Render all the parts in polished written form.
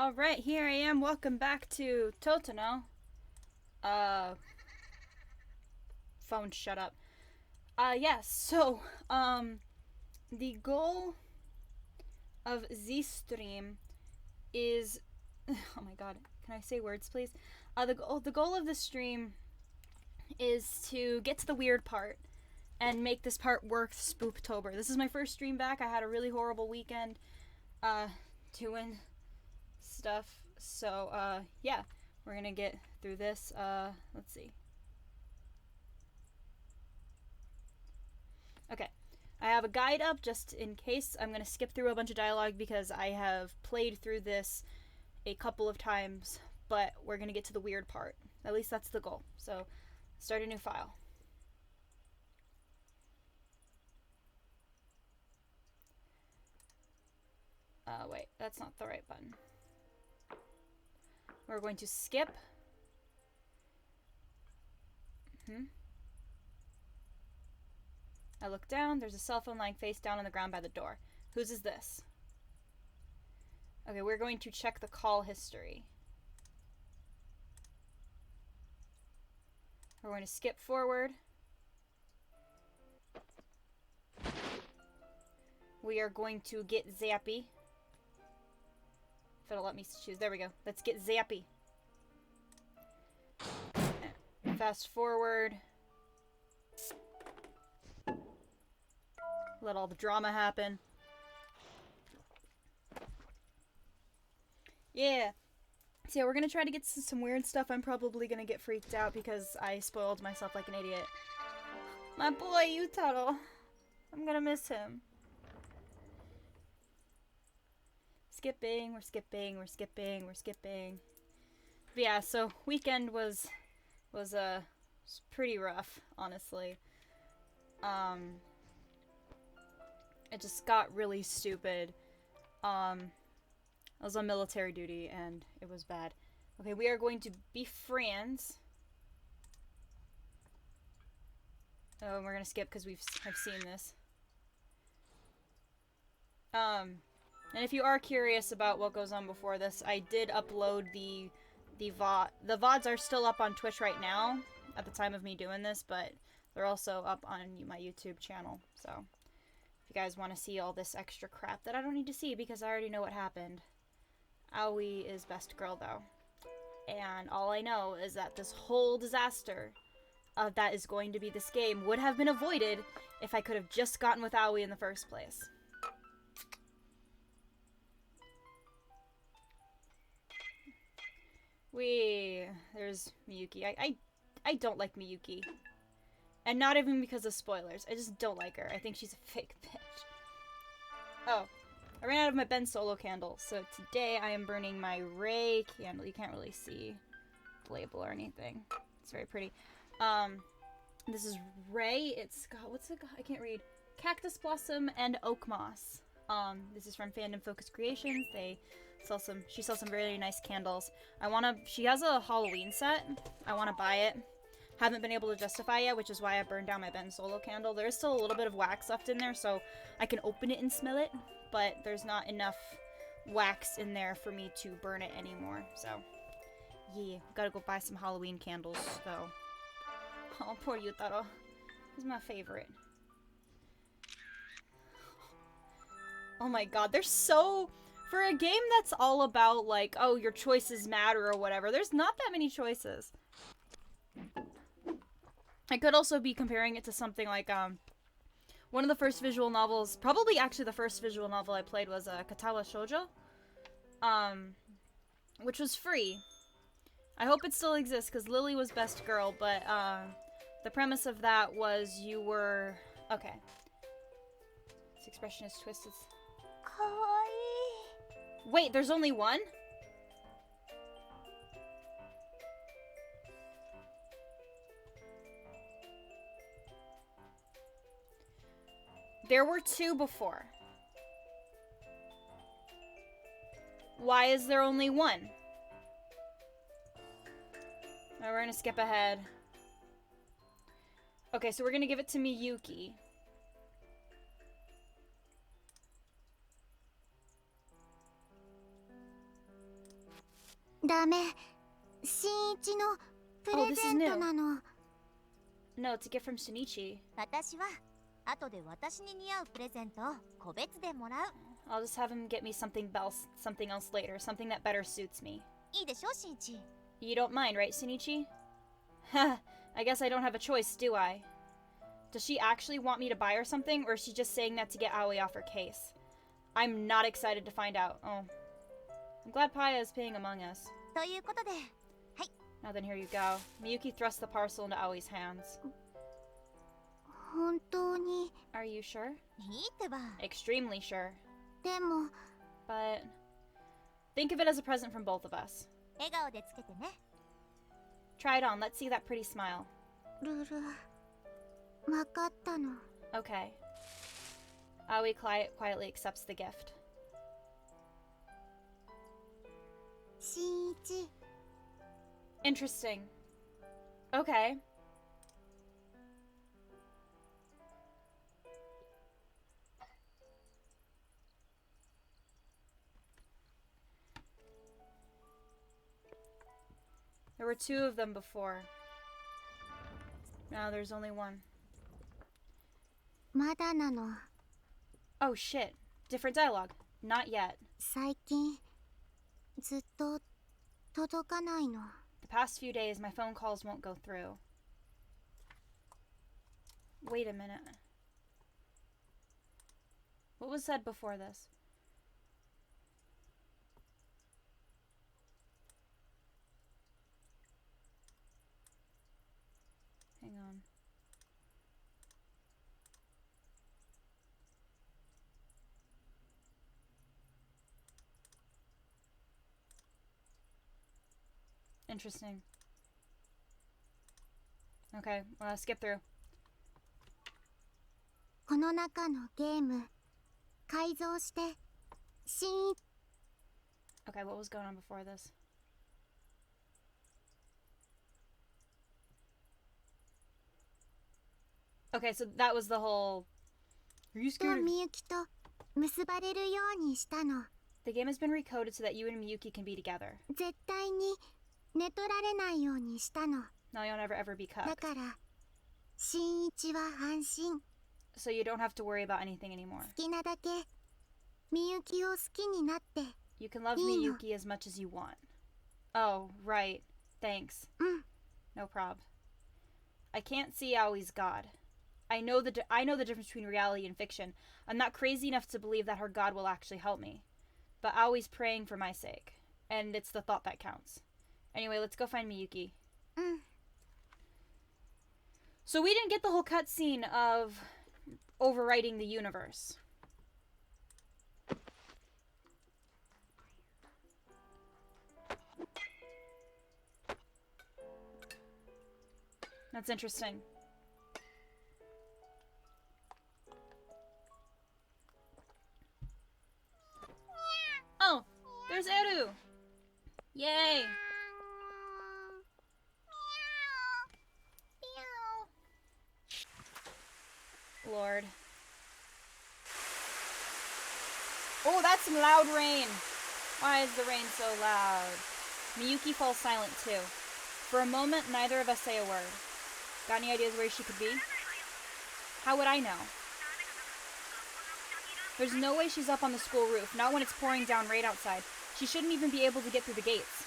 Alright, here I am. Welcome back to Totino. Uh, phone, shut up. Yes, so, the goal of Z-Stream is... Oh my god, can I say words, please? The goal of the stream is to get to the weird part and make this part worth Spooptober. This is my first stream back. I had a really horrible weekend, doing stuff. So, yeah, we're gonna get through this. Let's see. Okay, I have a guide up just in case. I'm gonna skip through a bunch of dialogue because I have played through this a couple of times, but we're gonna get to the weird part. At least that's the goal. So, start a new file. Wait, that's not the right button. We're going to skip. I look down. There's a cell phone lying face down on the ground by the door. Whose is this? Okay, we're going to check the call history. We're going to skip forward. We are going to get Zappy. If it'll let me choose. There we go. Let's get Zappy. Fast forward. Let all the drama happen. Yeah. So yeah, we're gonna try to get some weird stuff. I'm probably gonna get freaked out because I spoiled myself like an idiot. My boy, Yutaro. I'm gonna miss him. Skipping, we're skipping, we're skipping, we're skipping. But yeah, so weekend was pretty rough, honestly. It just got really stupid. I was on military duty and it was bad. Okay, we are going to be friends. Oh, and we're gonna skip because I've seen this. And if you are curious about what goes on before this, I did upload the VOD. The VODs are still up on Twitch right now at the time of me doing this, but they're also up on my YouTube channel. So if you guys want to see all this extra crap that I don't need to see because I already know what happened. Aoi is best girl though. And all I know is that this whole disaster that is going to be this game would have been avoided if I could have just gotten with Aoi in the first place. There's Miyuki. I don't like Miyuki. And not even because of spoilers. I just don't like her. I think she's a fake bitch. Oh, I ran out of my Ben Solo candle. So today I am burning my Ray candle. You can't really see the label or anything. It's very pretty. This is Ray. It's got, what's it got? I can't read. Cactus Blossom and Oak Moss. This is from Fandom Focus Creations. She sells some really nice candles. She has a Halloween set. I wanna buy it. Haven't been able to justify yet, which is why I burned down my Ben Solo candle. There's still a little bit of wax left in there, so I can open it and smell it, but there's not enough wax in there for me to burn it anymore, so yeah, gotta go buy some Halloween candles, though. Oh, poor Yutaro. He's my favorite. Oh my god, they're so... For a game that's all about, like, oh, your choices matter or whatever, there's not that many choices. I could also be comparing it to something like, one of the first visual novels, probably actually the first visual novel I played was, Katawa Shoujo, which was free. I hope it still exists, because Lily was best girl, but, the premise of that was you were... Okay. This expression is twisted. Wait, there's only one? There were two before. Why is there only one? Now we're gonna skip ahead. Okay, so we're gonna give it to Miyuki. ダメ。新一のプ Oh, レ this ゼ is ン new. トなの。 No, it's a gift from Shinichi. 私は後で私に似合うプレゼントを個別でもらう。 I'll just have him get me something else later, something that better suits me. いいでしょ、新一。 You don't mind, right, Shinichi? Heh, I guess I don't have a choice, do I? Does she actually want me to buy her something, or is she just saying that to get Aoi off her case? I'm not excited to find out. Oh. I'm glad Paya is paying Among Us. ということで、 Now then, here you go. Miyuki thrusts the parcel into Aoi's hands. 本当に。 Are you sure? いいってば。 Extremely sure. でも、 But think of it as a present from both of us. 笑顔でつけてね。 Try it on. Let's see that pretty smile. ルル、わかったの。 Okay. Aoi quietly accepts the gift. 新一。 Interesting. Okay. There were two of them before. Now there's only one. まだなの。 Oh shit. Different dialogue. Not yet. 最近、ずっと届かないの。 The past few days, my phone calls won't go through. Wait a minute. What was said before this? Hang on. Interesting. Okay, skip through. この中のゲーム、改造して、新一。 Okay, what was going on before this? Okay, so that was the whole... Are you と scared of... みゆきと結ばれるようにしたの。 The game has been recoded so that you and Miyuki can be together. 絶対に寝取られないようにしたの。 Now you'll never ever be だ cooked. から新一は安心。 So you don't have to worry about anything anymore. 好きなだけみゆきを好きになって。 You can love Ino. Miyuki as much as you want. Oh, right. Thanks. うん。 No prob. I can't see Aoi's God. I know the difference between reality and fiction. I'm not crazy enough to believe that her God will actually help me. But Aoi's praying for my sake. And it's the thought that counts. Anyway, let's go find Miyuki. うん。 So we didn't get the whole cutscene of overwriting the universe. That's interesting. Oh, there's Eru! Yay! Lord. Oh, that's some loud rain! Why is the rain so loud? Miyuki falls silent too. For a moment, neither of us say a word. Got any ideas where she could be? How would I know? There's no way she's up on the school roof, not when it's pouring down right outside. She shouldn't even be able to get through the gates.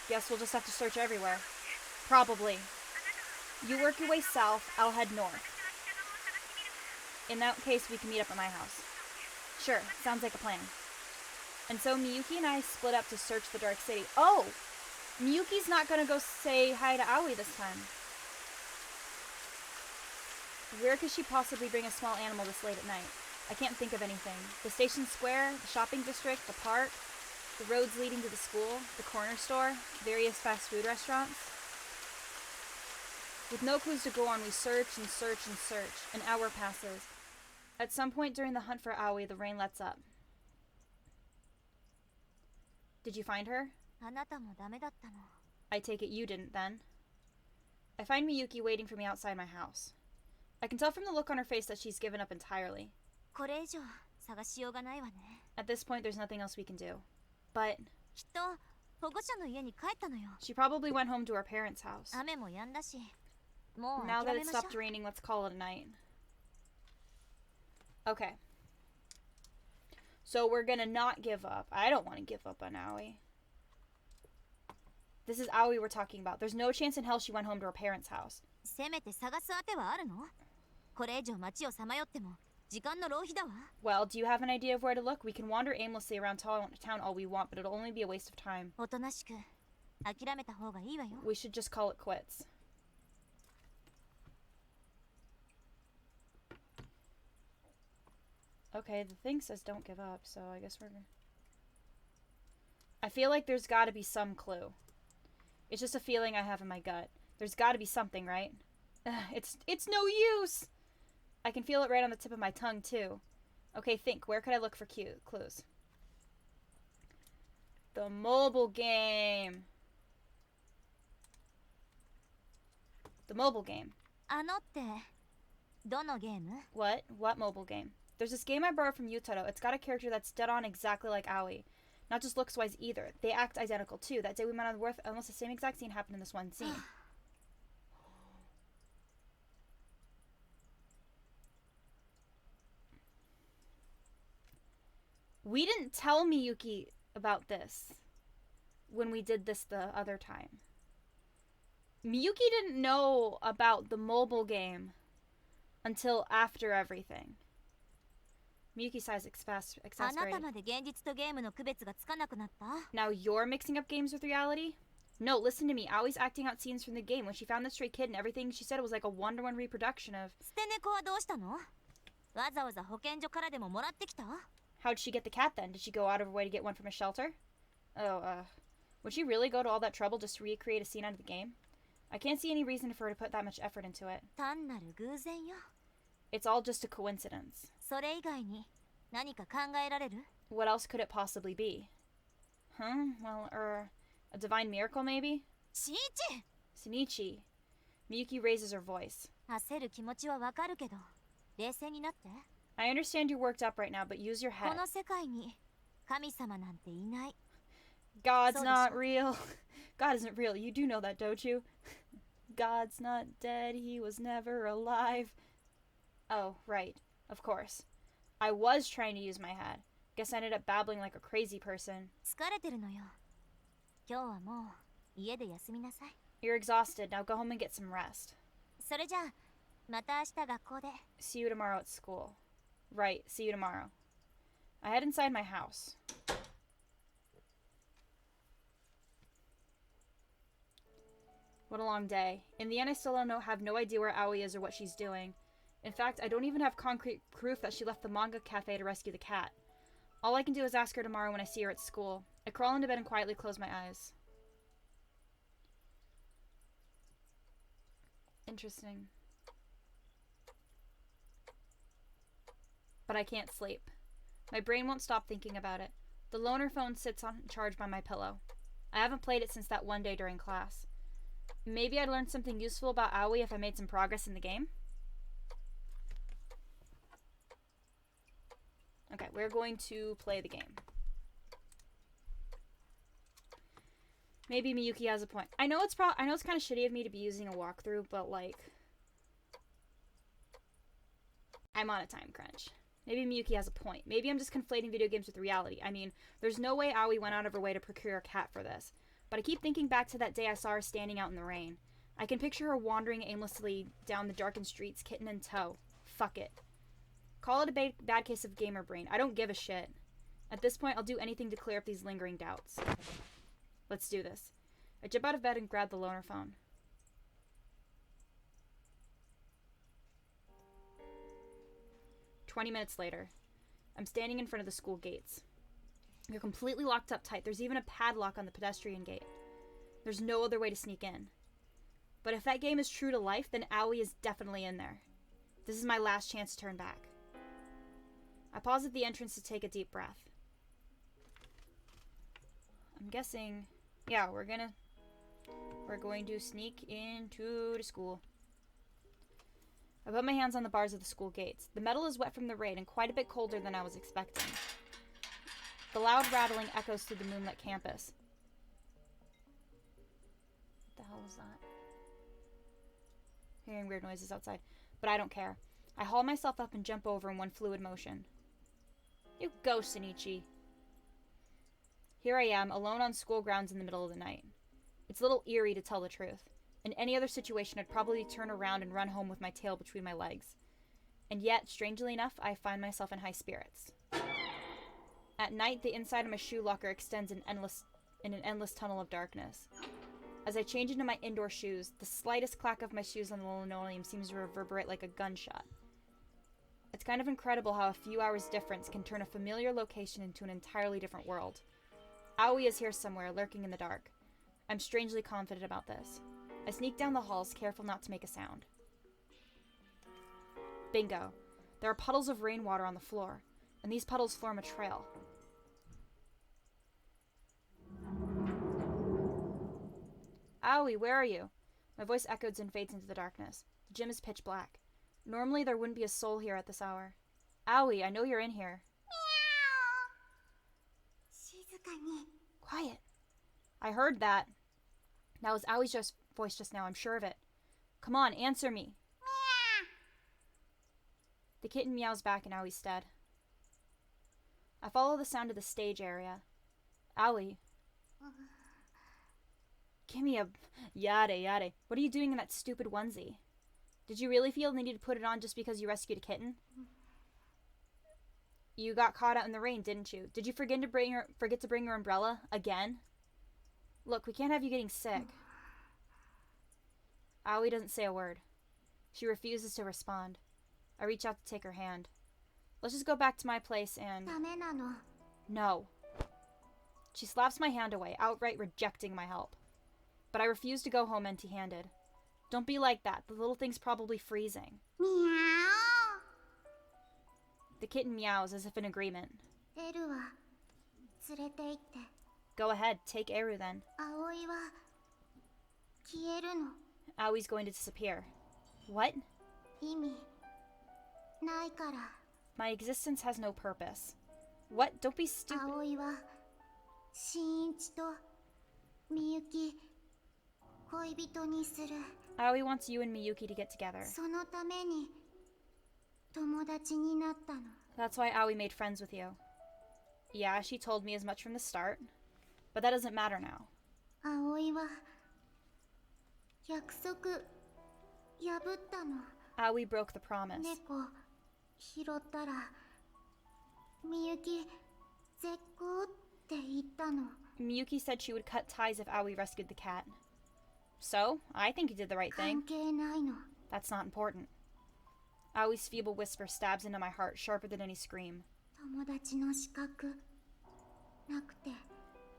Guess we'll just have to search everywhere. Probably. You work your way south, I'll head north. In that case, we can meet up at my house. Sure, sounds like a plan. And so Miyuki and I split up to search the Dark City. Oh! Miyuki's not gonna go say hi to Aoi this time. Where could she possibly bring a small animal this late at night? I can't think of anything. The station square, the shopping district, the park, the roads leading to the school, the corner store, various fast food restaurants. With no clues to go on, we search and search and search. An hour passes. At some point during the hunt for Aoi, the rain lets up. Did you find her? あなたもダメだったの。 I take it you didn't then. I find Miyuki waiting for me outside my house. I can tell from the look on her face that she's given up entirely. これ以上探しようがないわね。 At this point, there's nothing else we can do. But きっと保護者の家に帰ったのよ。 She probably went home to her parents' house. 雨も止んだし、もう Now 諦 that め it ましょ stopped raining, let's call it a night. Okay. So we're gonna not give up. I don't want to give up on Aoi. This is Aoi we're talking about. There's no chance in hell she went home to her parents' house. う。せめて探す当てはあるの？これ以上街をさまよっても時間の浪費だわ。 Well, do you have an idea of where to look? We can wander aimlessly around town all we want, but it'll only be a waste of time. おとなしく諦めた方がいいわよ。 We should just call it quits. Okay, the thing says don't give up, so I guess we're gonna... I feel like there's gotta be some clue. It's just a feeling I have in my gut. There's gotta be something, right? It's no use! I can feel it right on the tip of my tongue, too. Okay, think. Where could I look for clues? The mobile game. The mobile game. あのって、どのゲーム？ What? What mobile game? There's this game I borrowed from Yutaro. It's got a character that's dead on exactly like Aoi. Not just looks-wise either. They act identical, too. That day we met on the wharf, almost the same exact scene happened in this one scene. We didn't tell Miyuki about this when we did this the other time. Miyuki didn't know about the mobile game until after everything. Miyuki sighs あなた exasperated. まで現実とゲームの区別がつかなくなった？ Now you're mixing up games with reality? No, listen to me. Aoi's acting out scenes from the game. When she found the stray kid and everything, she said it was like a one-to-one reproduction of... 捨て猫はどうしたの？わざわざ保健所からでももらってきた？ How'd she get the cat then? Did she go out of her way to get one from a shelter? Oh, would she really go to all that trouble just to recreate a scene out of the game? I can't see any reason for her to put that much effort into it. 単なる偶然よ。 It's all just a coincidence. それ以外に何か考えられる？ What else could it possibly be? Well, a divine miracle maybe? しんいち！ Shinichi. Miyuki raises her voice. 焦る気持ちはわかるけど、冷静になって。 I understand you're worked up right now, but use your こ head. の世界に神様なんていない。 God's So not dis- real. God isn't real. You do know that, don't you? God's not dead. He was never alive. Oh, right. Of course. I was trying to use my head. Guess I ended up babbling like a crazy person. 疲れてるのよ。今日はもう家で休みなさい。 You're exhausted. Now go home and get some rest. それじゃあ、また明日学校で。 See you tomorrow at school. Right. See you tomorrow. I head inside my house. What a long day. In the end, I still have no idea where Aoi is or what she's doing. In fact, I don't even have concrete proof that she left the manga cafe to rescue the cat. All I can do is ask her tomorrow when I see her at school. I crawl into bed and quietly close my eyes. Interesting. But I can't sleep. My brain won't stop thinking about it. The loaner phone sits on charge by my pillow. I haven't played it since that one day during class. Maybe I'd learn something useful about Aoi if I made some progress in the game? Okay, we're going to play the game. Maybe Miyuki has a point. I know it's kind of shitty of me to be using a walkthrough, but like I'm on a time crunch. Maybe Miyuki has a point. Maybe I'm just conflating video games with reality. I mean, there's no way Aoi went out of her way to procure a cat for this. But I keep thinking back to that day I saw her standing out in the rain. I can picture her wandering aimlessly down the darkened streets, kitten in tow. Fuck it. Call it a bad case of gamer brain. I don't give a shit. At this point, I'll do anything to clear up these lingering doubts. Let's do this. I jump out of bed and grab the loaner phone. "20 minutes later. I'm standing in front of the school gates. They're completely locked up tight. There's even a padlock on the pedestrian gate. There's no other way to sneak in. But if that game is true to life, then Aoi is definitely in there. This is my last chance to turn back. I pause at the entrance to take a deep breath. I'm guessing, yeah, we're going to sneak into the school. I put my hands on the bars of the school gates. The metal is wet from the rain and quite a bit colder than I was expecting. The loud rattling echoes through the moonlit campus. The hell was that? Hearing weird noises outside. But I don't care. I haul myself up and jump over in one fluid motion. You go, Shinichi. Here I am, alone on school grounds in the middle of the night. It's a little eerie, to tell the truth. In any other situation, I'd probably turn around and run home with my tail between my legs. And yet, strangely enough, I find myself in high spirits. At night, the inside of my shoe locker extends in an endless tunnel of darkness. As I change into my indoor shoes, the slightest clack of my shoes on the linoleum seems to reverberate like a gunshot. It's kind of incredible how a few hours difference can turn a familiar location into an entirely different world. Aoi is here somewhere, lurking in the dark. I'm strangely confident about this. I sneak down the halls, careful not to make a sound. Bingo. There are puddles of rainwater on the floor, and these puddles form a trail. Aoi, where are you? My voice echoes and fades into the darkness. The gym is pitch black. Normally there wouldn't be a soul here at this hour. Aoi, I know you're in here. Quiet. I heard that. That was Aoi's voice just now, I'm sure of it. Come on, answer me. The kitten meows back in Aoi's stead. I follow the sound to the stage area. Aoi. Give me a... Yade. What are you doing in that stupid onesie? Did you really feel the need to put it on just because you rescued a kitten? You got caught out in the rain, didn't you? Did you forget to bring your umbrella? Again? Look, we can't have you getting sick. Aoi doesn't say a word. She refuses to respond. I reach out to take her hand. Let's just go back to my place and... No. She slaps my hand away, outright rejecting my help. But I refuse to go home empty-handed. Don't be like that. The little thing's probably freezing. Meow. The kitten meows as if in agreement. Go ahead, take Eru then. Aoi's going to disappear. What? My existence has no purpose. What? Don't be stupid. Aoi wants you and Miyuki to get together. That's why Aoi made friends with you. Yeah, she told me as much from the start. But that doesn't matter now. Aoi broke the promise. Miyuki said she would cut ties if Aoi rescued the cat. So, I think you did the right thing. That's not important. Aoi's feeble whisper stabs into my heart, sharper than any scream.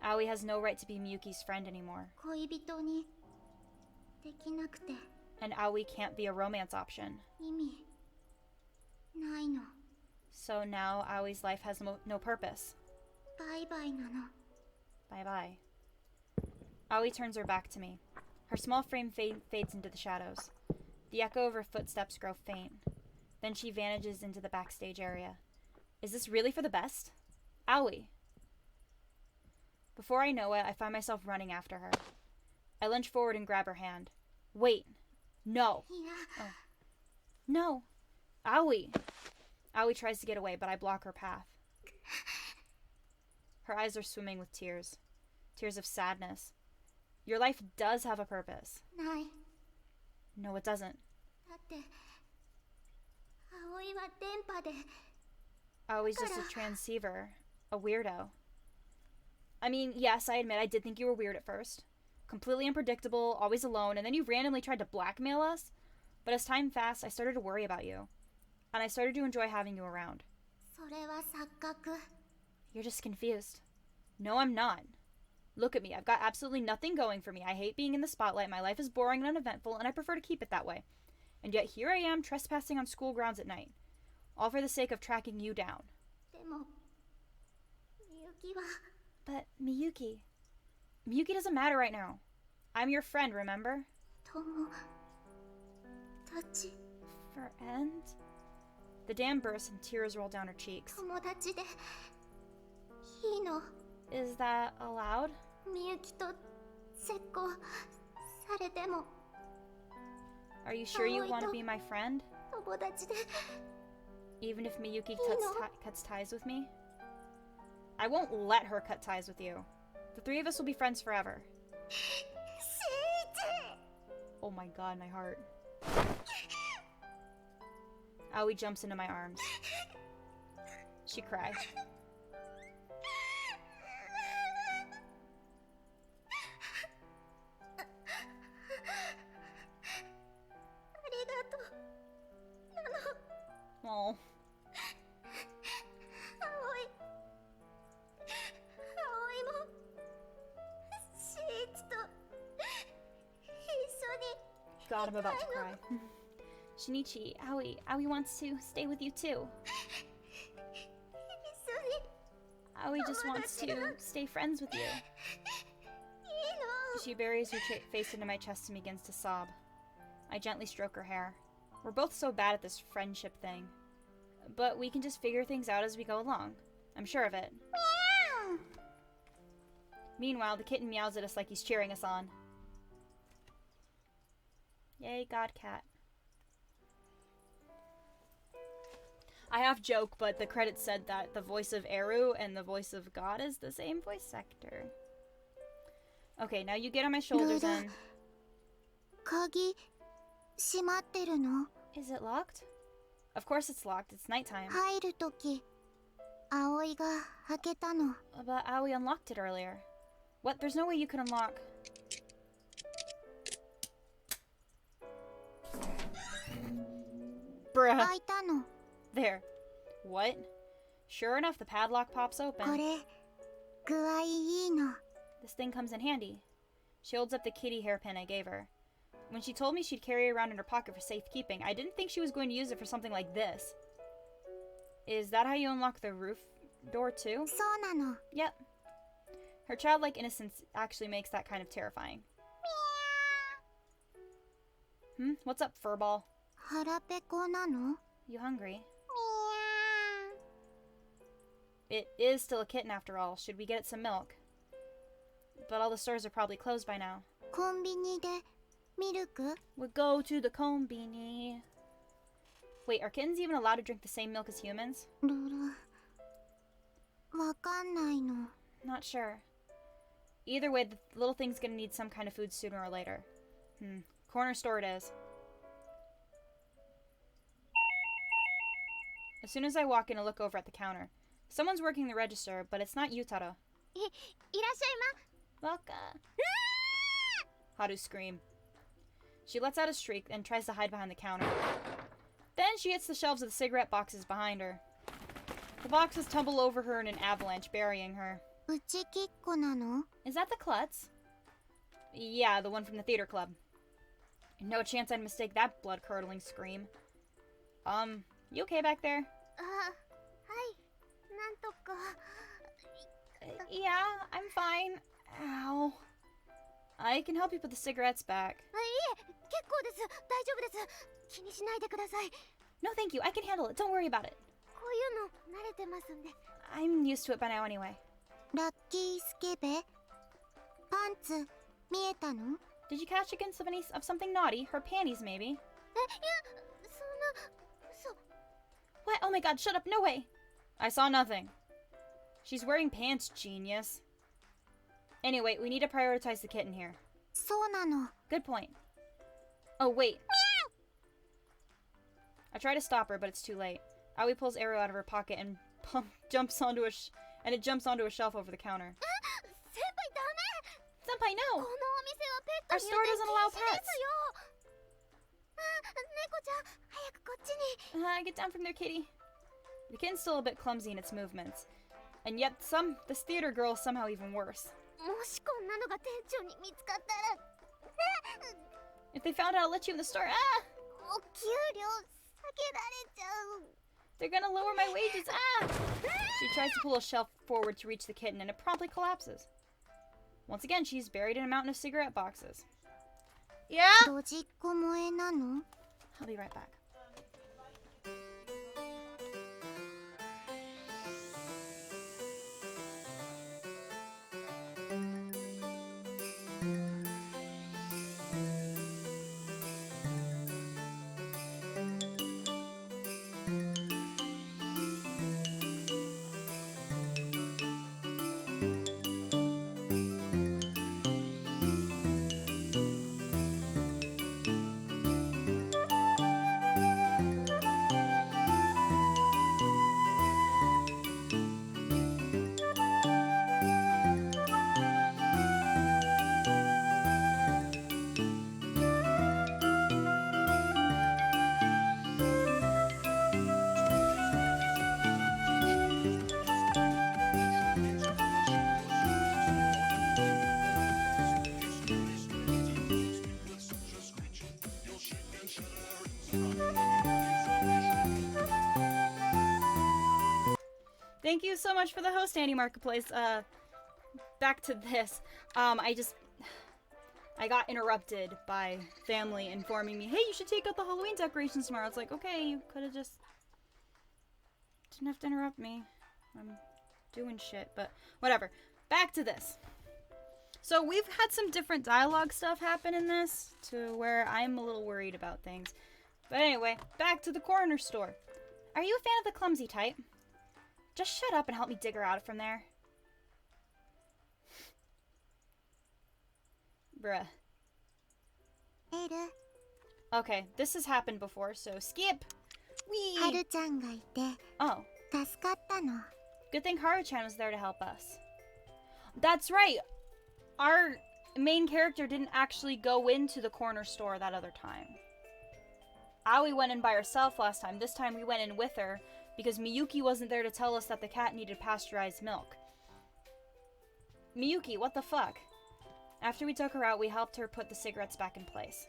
Aoi has no right to be Miyuki's friend anymore. And Aoi can't be a romance option. So now Aoi's life has no purpose. Bye-bye. Aoi turns her back to me. Her small frame fades into the shadows. The echo of her footsteps grow faint. Then she vanishes into the backstage area. Is this really for the best? Aoi! Before I know it, I find myself running after her. I lunge forward and grab her hand. Wait. No. Oh. No. Aoi! Aoi tries to get away, but I block her path. Her eyes are swimming with tears. Tears of sadness. Your life does have a purpose. No, it doesn't. Aoi's just a transceiver. A weirdo. I mean, yes, I admit I did think you were weird at first. Completely unpredictable, always alone, and then you randomly tried to blackmail us. But as time passed, I started to worry about you. And I started to enjoy having you around. You're just confused. No, I'm not. Look at me, I've got absolutely nothing going for me. I hate being in the spotlight, my life is boring and uneventful, and I prefer to keep it that way. And yet here I am, trespassing on school grounds at night. All for the sake of tracking you down. But Miyuki... Miyuki doesn't matter right now. I'm your friend, remember? Friend? The dam bursts and tears roll down her cheeks. Is that allowed? 誰でも Are you sure you want to be my friend? 友達で Even if Miyuki cuts ties with me? I won't let her cut ties with you. The three of us will be friends forever. Oh my god, my heart. Aoi jumps into my arms. She cries. ありがとうナノ Oh. 葵もシーチと一緒に God, I'm about to cry. Shinichi, Aoi wants to stay with you too. 一緒に Aoi just wants to stay friends with you. いいの She buries her face into my chest and begins to sob. I gently stroke her hair. We're both so bad at this friendship thing. But we can just figure things out as we go along. I'm sure of it. Meanwhile, the kitten meows at us like he's cheering us on. Yay, God Cat. I half joke, but the credits said that the voice of Eru and the voice of God is the same voice actor. Okay, now you get on my shoulders and... 鍵閉まってるの Is it locked? Of course it's locked. It's nighttime. 入るとき葵が開けたの But Aoi unlocked it earlier. What? There's no way you could unlock... Bruh. 開いたの There. What? Sure enough, the padlock pops こ open. れ具合いいの This thing comes in handy. She holds up the kitty hairpin I gave her. When she told me she'd carry it around in her pocket for safekeeping, I didn't think she was going to use it for something like this. Is that how you unlock the roof door too? そうなの Yep. Her childlike innocence actually makes that kind of terrifying. What's up, furball? 腹ペコなの You hungry? It is still a kitten after all. Should we get it some milk? But all the stores are probably closed by now. コンビニでミルク We'll go to the kombini. Wait, are kittens even allowed to drink the same milk as humans? ルルわかんないの Not sure. Either way, the little thing's gonna need some kind of food sooner or later. Corner store it is. As soon as I walk in, I look over at the counter. Someone's working the register, but it's not Yutaro. いらっしゃい Waka. Haru scream. She lets out a shriek and tries to hide behind the counter. Then she hits the shelves of the cigarette boxes behind her. The boxes tumble over her in an avalanche, burying her. まうちきっこなの Is that the klutz? Yeah, the one from the theater club. No chance I'd mistake that blood-curdling scream. You okay back there? あはいなんとか Yeah, I'm fine. Ow. I can help you put the cigarettes back. あいえ結構です大丈夫です気にしないでください No, thank you. I can handle it. Don't worry about it. こういうの慣れてますんで I'm used to it by now anyway. ラッキースケベパンツ見えたの Did you catch a glimpse of something naughty? Her panties, maybe. えいやそんな嘘 What? Oh my god, shut up. No way. I saw nothing. She's wearing pants, genius. Anyway, we need to prioritize the kitten here. そうなの Good point. Oh, wait. I try to stop her, but it's too late. Aoi pulls Arrow out of her pocket and jumps onto it jumps onto a shelf over the counter. 先輩ダメ Senpai, このお no! 店はペット Our に store doesn't allow 禁止で pets. すよあ猫ちゃん早くこっちに Get down from there, kitty. The kitten's still a bit clumsy in its movements. And yet this theater girl is somehow even worse. もしこんなのが店長に見つかったら If they found out I'll let you in the store, お給料下げられちゃう they're gonna lower my wages, She tries to pull a shelf forward to reach the kitten, and it promptly collapses. Once again, she's buried in a mountain of cigarette boxes. Yeah? ドジっ子萌えなの I'll be right back. so much for the host, Annie Marketplace. Back to this. I got interrupted by family informing me, hey, you should take out the Halloween decorations tomorrow. It's like, okay, you could have just... Didn't have to interrupt me. I'm doing shit, but whatever. Back to this. So we've had some different dialogue stuff happen in this to where I'm a little worried about things. But anyway, back to the corner store. Are you a fan of the clumsy type? Just shut up and help me dig her out from there. Bruh. Okay, this has happened before, so skip. Wee. はるちゃんがいて Oh, 助かったの。 good thing Haru-chan was there to help us. That's right. Our main character didn't actually go into the corner store that other time. Aoi went in by herself last time. This time we went in with her because Miyuki wasn't there to tell us that the cat needed pasteurized milk. Miyuki, what the fuck? After we took her out, we helped her put the cigarettes back in place.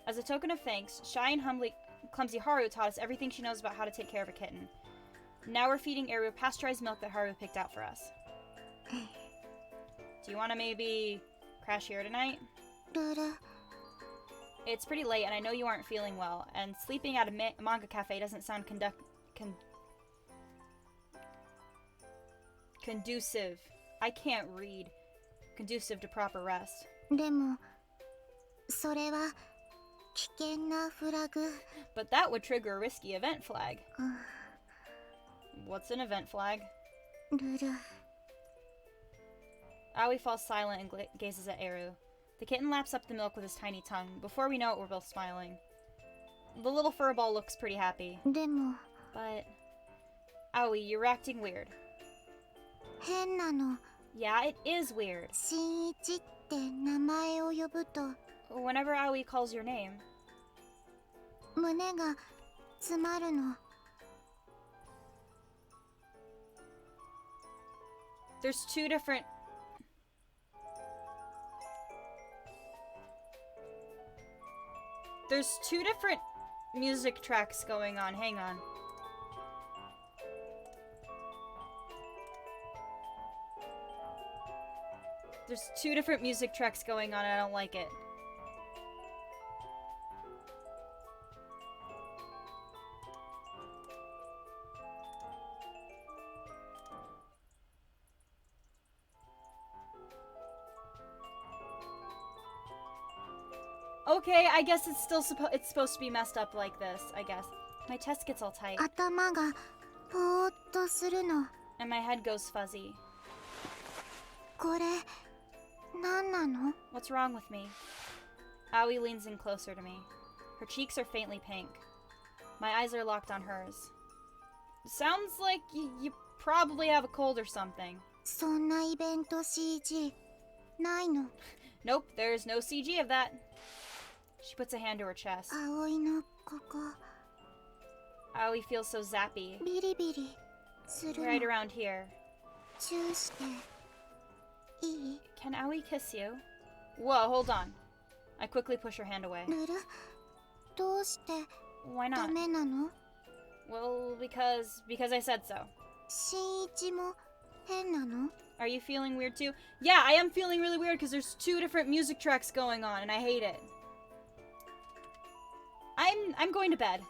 As a token of thanks, Shy and Clumsy Haru taught us everything she knows about how to take care of a kitten. Now we're feeding Eru pasteurized milk that Haru picked out for us. Do you want to maybe crash here tonight? ルル It's pretty late and I know you aren't feeling well, and sleeping at a manga cafe doesn't sound conducive. I can't read. Conducive to proper rest. でもそれは危険なフラグ。 But that would trigger a risky event flag. What's an event flag? ルル Aoi falls silent and gazes at Eru. The kitten laps up the milk with his tiny tongue. Before we know it, we're both smiling. The little furball looks pretty happy. でも But... Aoi, you're acting weird. 変なの。 Yeah, it is weird. 新一って名前を呼ぶと Whenever Aoi calls your name, 胸が詰まるの。 there's two different... There's two different music tracks going on. Hang on. There's two different music tracks going on and I don't like it. Okay, I guess it's still it's supposed to be messed up like this, I guess. My chest gets all tight. 頭がぽーっとするの。 And my head goes fuzzy. これ何なの？ What's wrong with me? Aoi leans in closer to me. Her cheeks are faintly pink. My eyes are locked on hers. Sounds like you probably have a cold or something. そんなイベント CG ないの。 Nope, there's no CG of that. She puts a hand to her chest. 葵のここ Aoi feels so zappy. ビリビリするの。 Right around here. チューしていい？ Can Aoi kiss you? Whoa, hold on. I quickly push her hand away. ルルどうして Why ダ not? メなの？ Well, because I said so. 新一も変なの？ Are you feeling weird too? Yeah, I am feeling really weird because there's two different music tracks going on and I hate it. I'm going to bed.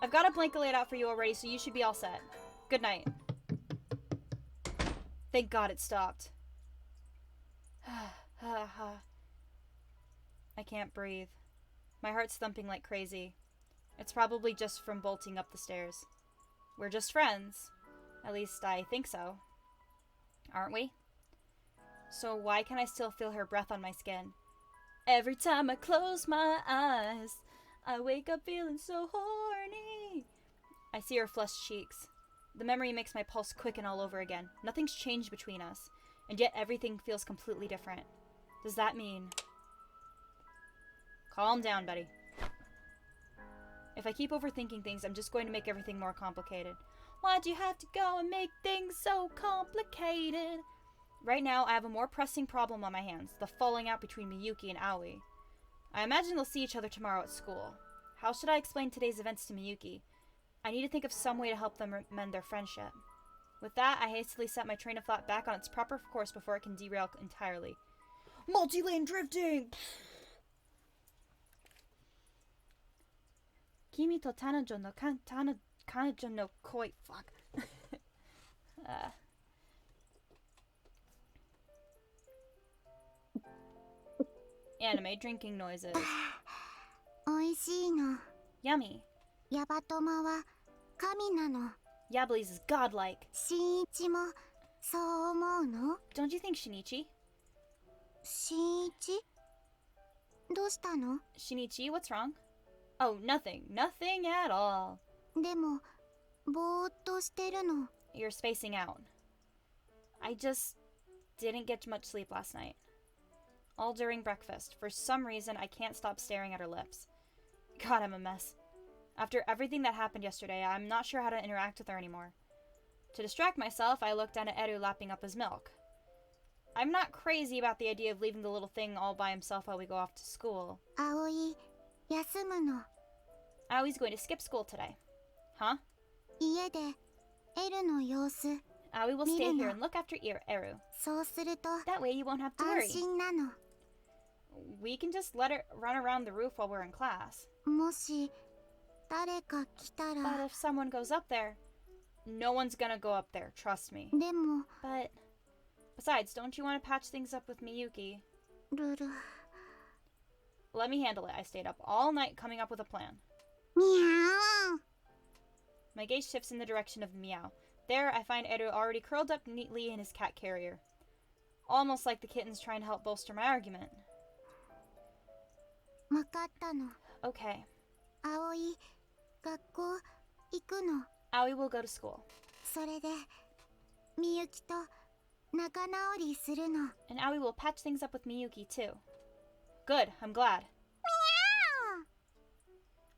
I've got a blanket laid out for you already, so you should be all set. Good night. Thank God it stopped. I can't breathe. My heart's thumping like crazy. It's probably just from bolting up the stairs. We're just friends. At least I think so. Aren't we? So why can I still feel her breath on my skin? Every time I close my eyes, I wake up feeling so horny. I see her flushed cheeks. The memory makes my pulse quicken all over again. Nothing's changed between us, and yet everything feels completely different. Does that mean... Calm down, buddy. If I keep overthinking things, I'm just going to make everything more complicated. Why'd you have to go and make things so complicated? Right now, I have a more pressing problem on my hands, the falling out between Miyuki and Aoi. I imagine they'll see each other tomorrow at school. How should I explain today's events to Miyuki? I need to think of some way to help them mend their friendship. With that, I hastily set my train of thought back on its proper course before it can derail entirely. Multi-lane drifting! Kimi to Tanajo no Kanajo no koi. Fuck. Anime drinking noises. 美味しいの。 Yummy. ヤバトマは神なの。 Yablis is godlike. 新一もそう思うの？ Don't you think Shinichi? 新一？どうしたの？ Shinichi, what's wrong? Oh, nothing. Nothing at all. でも、ぼーっとしてるの。 You're spacing out. I just didn't get much sleep last night. All during breakfast. For some reason, I can't stop staring at her lips. God, I'm a mess. After everything that happened yesterday, I'm not sure how to interact with her anymore. To distract myself, I looked down at Eru lapping up his milk. I'm not crazy about the idea of leaving the little thing all by himself while we go off to school. 葵、休むの。 Aoi's going to skip school today. Huh? 家で、エルの様子。 Aoi will stay here and look after Eru. そうすると、 That way you won't have to 安 worry. 心なの。 We can just let her run around the roof while we're in class. もし、誰か来た But ら。 if someone goes up there, no one's gonna go up there, trust me. でも、 But besides, don't you want to patch things up with Miyuki? ルル。 Let me handle it. I stayed up all night coming up with a plan. みゃー。 My gaze shifts in the direction of Meow. There, I find Eru already curled up neatly in his cat carrier. Almost like the kitten's trying to help bolster my argument. わかったの。 Okay. 葵、学校行くの。 Aoi will go to school. それで、みゆきと仲直りするの。 And Aoi will patch things up with Miyuki, too. Good, I'm glad.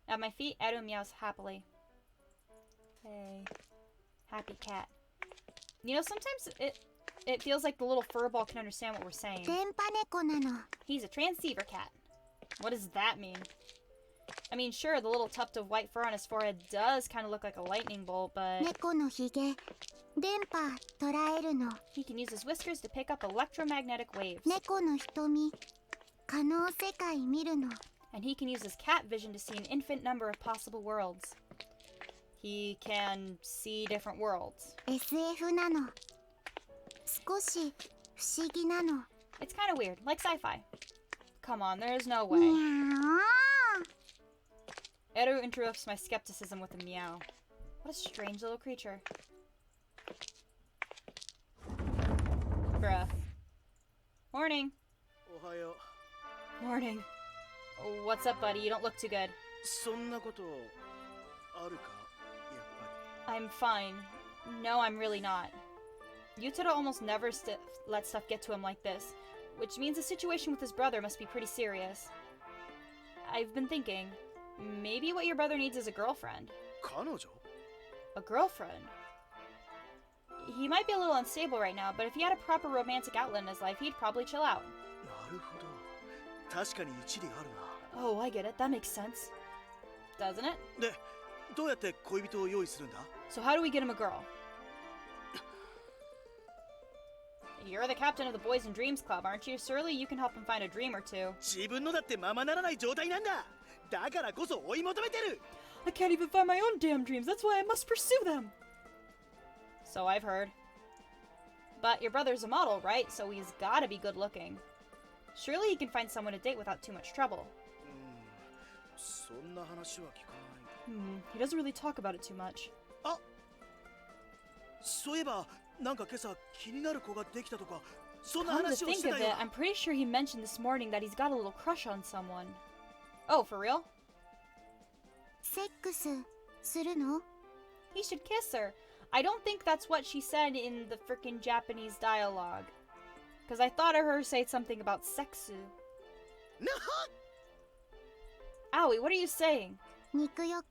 At my feet, Eru meows happily. Hey. Happy cat. You know, sometimes it feels like the little furball can understand what we're saying. 電波猫なの。 He's a transceiver cat. What does that mean? I mean, sure, the little tuft of white fur on his forehead does kind of look like a lightning bolt, but 猫のひげ、電波捉えるの。 he can use his whiskers to pick up electromagnetic waves. 猫の瞳、可能世界見るの。 And he can use his cat vision to see an infinite number of possible worlds. He can see different worlds. SF なの。少し不思議なの。 It's kind of weird, like sci-fi. Come on, there's no み way. ゃー。 Eru interrupts my skepticism with a meow. What a strange little creature. Bruh. Morning. おはよ Morning. What's up, buddy? You don't look too good. う。そんなことあるかやっぱり。 I'm fine. No, I'm really not. Yutaro almost never lets stuff get to him like this, which means the situation with his brother must be pretty serious. I've been thinking, maybe what your brother needs is a girlfriend. 彼女 A girlfriend? He might be a little unstable right now, but if he had a proper romantic outlet in his life, he'd probably chill out. なるほど。確かに一理ある Oh, I get it. That makes sense. Doesn't it? な。で、どうやって恋人を用意するんだ So how do we get him a girl? You're the captain of the Boys and Dreams Club, aren't you? Surely you can help him find a dream or two. 自分のだってままならない状態なんだ。だからこそ追い求めてる。 I can't even find my own damn dreams. That's why I must pursue them. So I've heard. But your brother's a model, right? So he's gotta be good looking. Surely he can find someone to date without too much trouble. そんな話は聞かない。 He doesn't really talk about it too much. あ、そういえばなんか今朝気になる子ができたとか、そんな Come to 話をし think てた of よ it, I'm pretty sure he mentioned this morning that he's got a little crush on someone. Oh, for real? セックスするの？ He should kiss her. I don't think that's what she said in the frickin' Japanese dialogue. Because I thought I heard her say something about sexu. な Owie, what are you saying? 肉欲、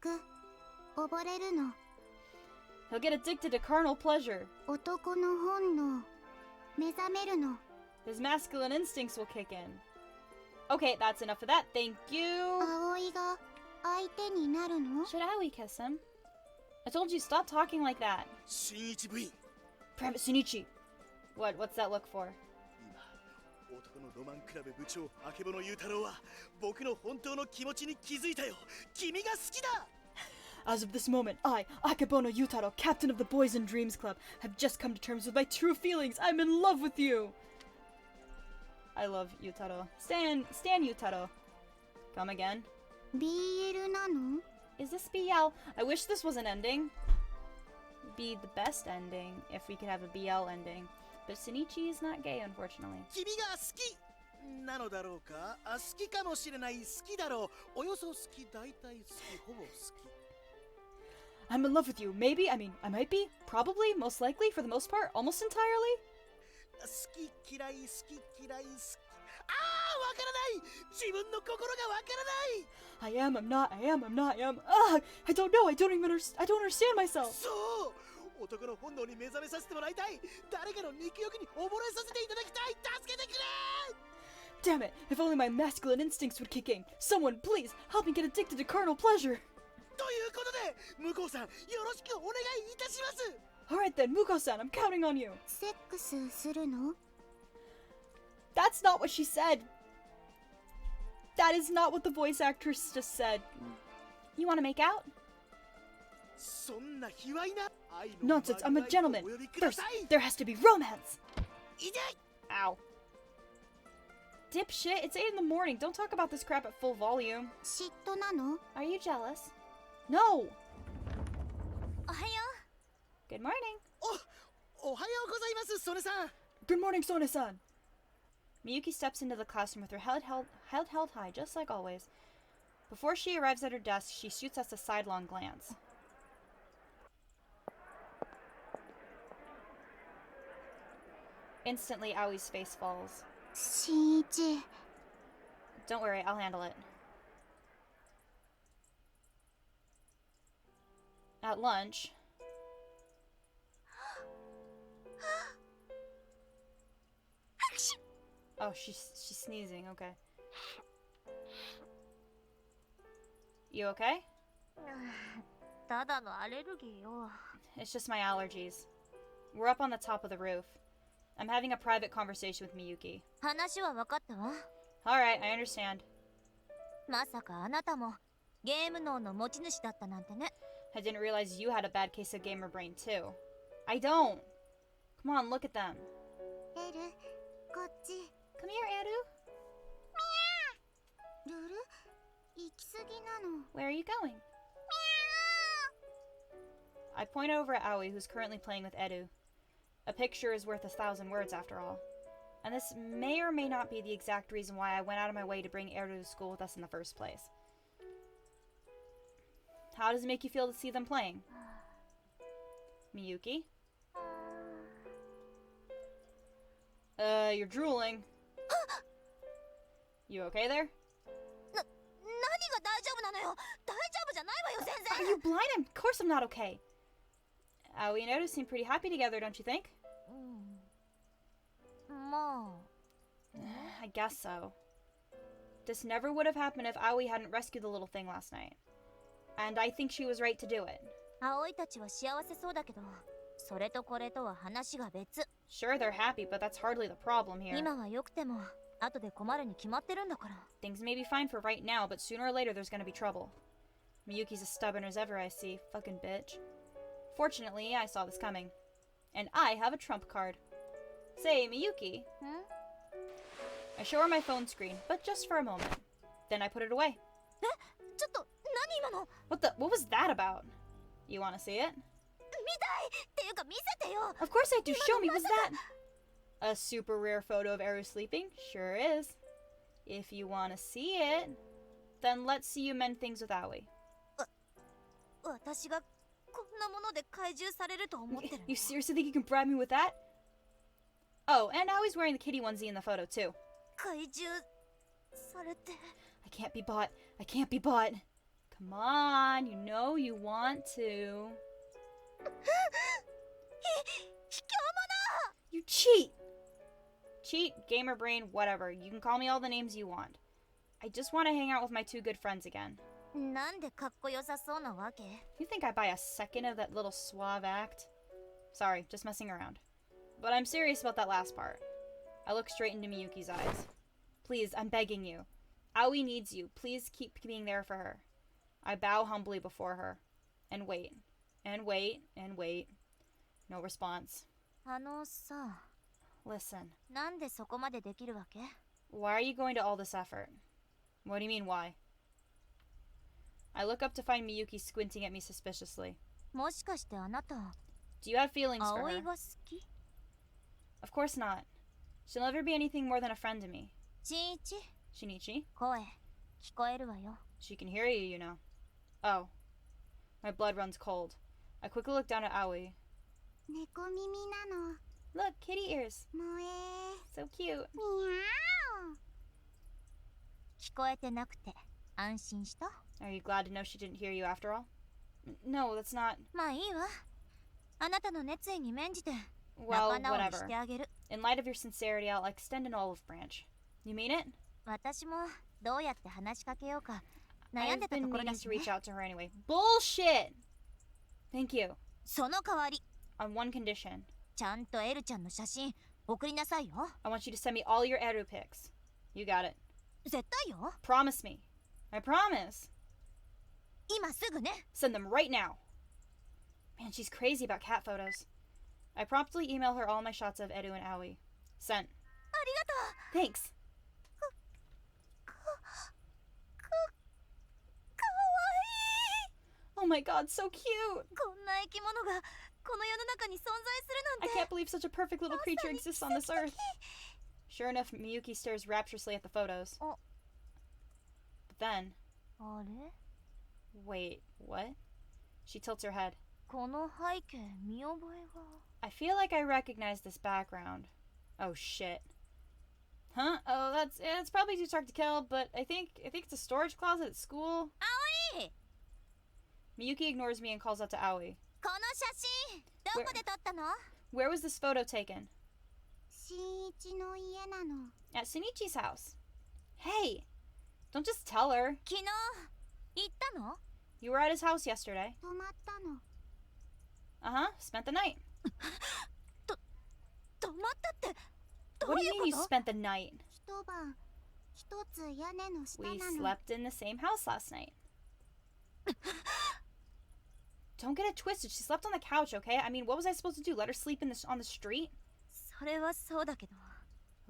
溺れるの。 He'll get addicted to carnal pleasure. 男の本能、目覚めるの。 His masculine instincts will kick in. Okay, that's enough of that. Thank you. 葵が相手になるの？ Should Owie kiss him? I told you, stop talking like that. 新一部員、Private Shinichi! What's that look for? 今男のロマンクラブ部長あけぼの雄太郎は僕の本当の気持ちに気づいたよ。君が好きだ。 As of this moment, I, Akebono Yutaro, captain of the Boys and Dreams Club, have just come to terms with my true feelings. I'm in love with you! I love Yutaro. Stan Yutaro. Come again. BL なの？ Is this BL? I wish this was an ending. Be the best ending if we could have a BL ending. But Shinichi is not gay, unfortunately. 君が好きなのだろうか。好きかもしれない。好きだろう。およそ好き。大体好き。ほぼ好き。 I'm in love with you. Maybe, I might be. Probably, most likely, for the most part, almost entirely. 好き嫌い好き嫌い好き。ああ、わからない。自分の心がわからない。 I am, I'm not, I am, I'm not, I am. Ugh! I don't know, I don't understand myself. そう。男の本能に目覚めさせてもらいたい。誰かの肉欲に溺れさせていただきたい。助けてくれ。 Damn it! If only my masculine instincts would kick in. Someone, please, help me get addicted to carnal pleasure. ということで、向こうさん、よろしくお願いいたします。 Alright then, Muko-san, I'm counting on you. セックスするの？ That's not what she said. That is not what the voice actress just said. You want to make out? そんな卑猥な愛の Nonsense, I'm a gentleman. お呼びくだ First, さい。 there has to be romance. いで。 Ow. Dipshit, it's 8 in the morning. Don't talk about this crap at full volume. 嫉妬なの？ Are you jealous? No! おはよ Good morning. おはようございます、曽根さん。 Good morning, Sone-san. Miyuki steps into the classroom with her head held high, just like always. Before she arrives at her desk, she shoots us a sidelong glance. Instantly, Aoi's face falls. う。新一。 Don't worry, I'll handle it. At lunch... Oh, she's sneezing, okay. You okay? ただのアレルギーよ。 It's just my allergies. We're up on the top of the roof. I'm having a private conversation with Miyuki. 話は分かったわ。 Alright, I understand. まさかあなたもゲーム脳の持ち主だったなんてね。 I didn't realize you had a bad case of gamer brain too. I don't! Come on, look at them. エル、こっち。 Come here, Eru. ルル、行き過ぎなの。 Where are you going? I point over at Aoi, who's currently playing with Edu. A picture is worth 1,000 words, after all. And this may or may not be the exact reason why I went out of my way to bring Eru to school with us in the first place. How does it make you feel to see them playing? Miyuki? You're drooling. You okay there? 何が大丈夫なのよ。大丈夫じゃないわよ、全 Are 然。 you blind? Of course I'm not okay. Aoi and Eru seem pretty happy together, don't you think? まあ。 I guess so. This never would have happened if Aoi hadn't rescued the little thing last night. And I think she was right to do it. 葵たちは幸せそうだけど、それとこれとは話が別。 Sure, they're happy, but that's hardly the problem here. 今は良くても、後で困るに決まってるんだから。 Things may be fine for right now, but sooner or later there's gonna be trouble. Miyuki's as stubborn as ever, I see. Fucking bitch. Fortunately, I saw this coming. And I have a trump card. Say, Miyuki. I show her my phone screen, but just for a moment. Then I put it away. ちょっと、何今の？ What was that about? You wanna see it? 見たいっていうか見せてよ。 Of course I do. Show me. Was that a super rare photo of Eru sleeping? Sure is. If you want to see it, then let's see you mend things with Aoi. 私がこんなもので怪獣されると思ってるの？ You seriously think you can bribe me with that? Oh, and Aoi's wearing the kitty onesie in the photo too. 怪獣されて。 I can't be bought. I can't be bought. Come on, you know you want to. 卑怯 You cheat! Cheat, gamer brain, whatever. You can call me all the names you want. I just want to hang out with my two good friends again. 者。なんでかっこよさそうなわけ？ You think I buy a second of that little suave act? Sorry, just messing around. But I'm serious about that last part. I look straight into Miyuki's eyes. Please, I'm begging you. Aoi needs you. Please keep being there for her. I bow humbly before her. And wait. And wait. And wait. No response. さ、 Listen. なんでそこまでできるわけ？ Why are you going to all this effort? What do you mean, why? I look up to find Miyuki squinting at me suspiciously. もしかしてあなた、 Do you have feelings for 葵 her? が好き？ Of course not. She'll never be anything more than a friend to me. 新一、 Shinichi? 声、聞こえるわよ。 She can hear you, you know. Oh. My blood runs cold. I quickly look down at Aoi. 猫耳なの。 Look, kitty ears. 萌え。 So cute. みゃー。聞こえてなくて安心した？ Are you glad to know she didn't hear you after all? No, that's not... まあいいわ。あなたの熱意に免じて Well, 仲直りし whatever. てあげる。 In light of your sincerity, I'll extend an olive branch. You mean it? 私もどうやって話しかけようか悩ん I've でた been ところだ meaning し to ね。 reach out to her anyway. Bullshit! Thank you. その代わり、 On one condition. ちゃんとエルちゃんの写真送りなさいよ。 I want you to send me all your Eru pics. You got it. 絶対よ。 Promise me. I promise. 今すぐね。 Send them right now. Man, she's crazy about cat photos. I promptly email her all my shots of Eru and Aoi. Sent. ありがとう。 Thanks. かわいい。 Oh my god, so cute. こんな生き物がこの世の中に存在する I なんて。 can't believe such a perfect little creature exists on this earth. Sure enough, Miyuki stares rapturously at the photos. Oh. But then, あれ？ wait, what? She tilts her head. この背景見覚えが。 I feel like I recognize this background. Oh shit. Huh? Oh, it's probably too dark to kill, but I think it's a storage closet at school. 葵！ Miyuki ignores me and calls out to Aoi. この写真どこで撮ったの？ Where was this photo taken? 新一の家なの。 At Shinichi's house. Hey! Don't just tell her. 昨日行ったの？ You were at his house yesterday. 泊まったの。 Uh-huh. Spent the night. 泊まったってど What う do い you う mean you こと？ spent the night? 一晩一つ屋根の下 We なの。 slept in the same house last night. Don't get it twisted. She slept on the couch, okay? I mean, what was I supposed to do? Let her sleep on the street? それはそうだけど。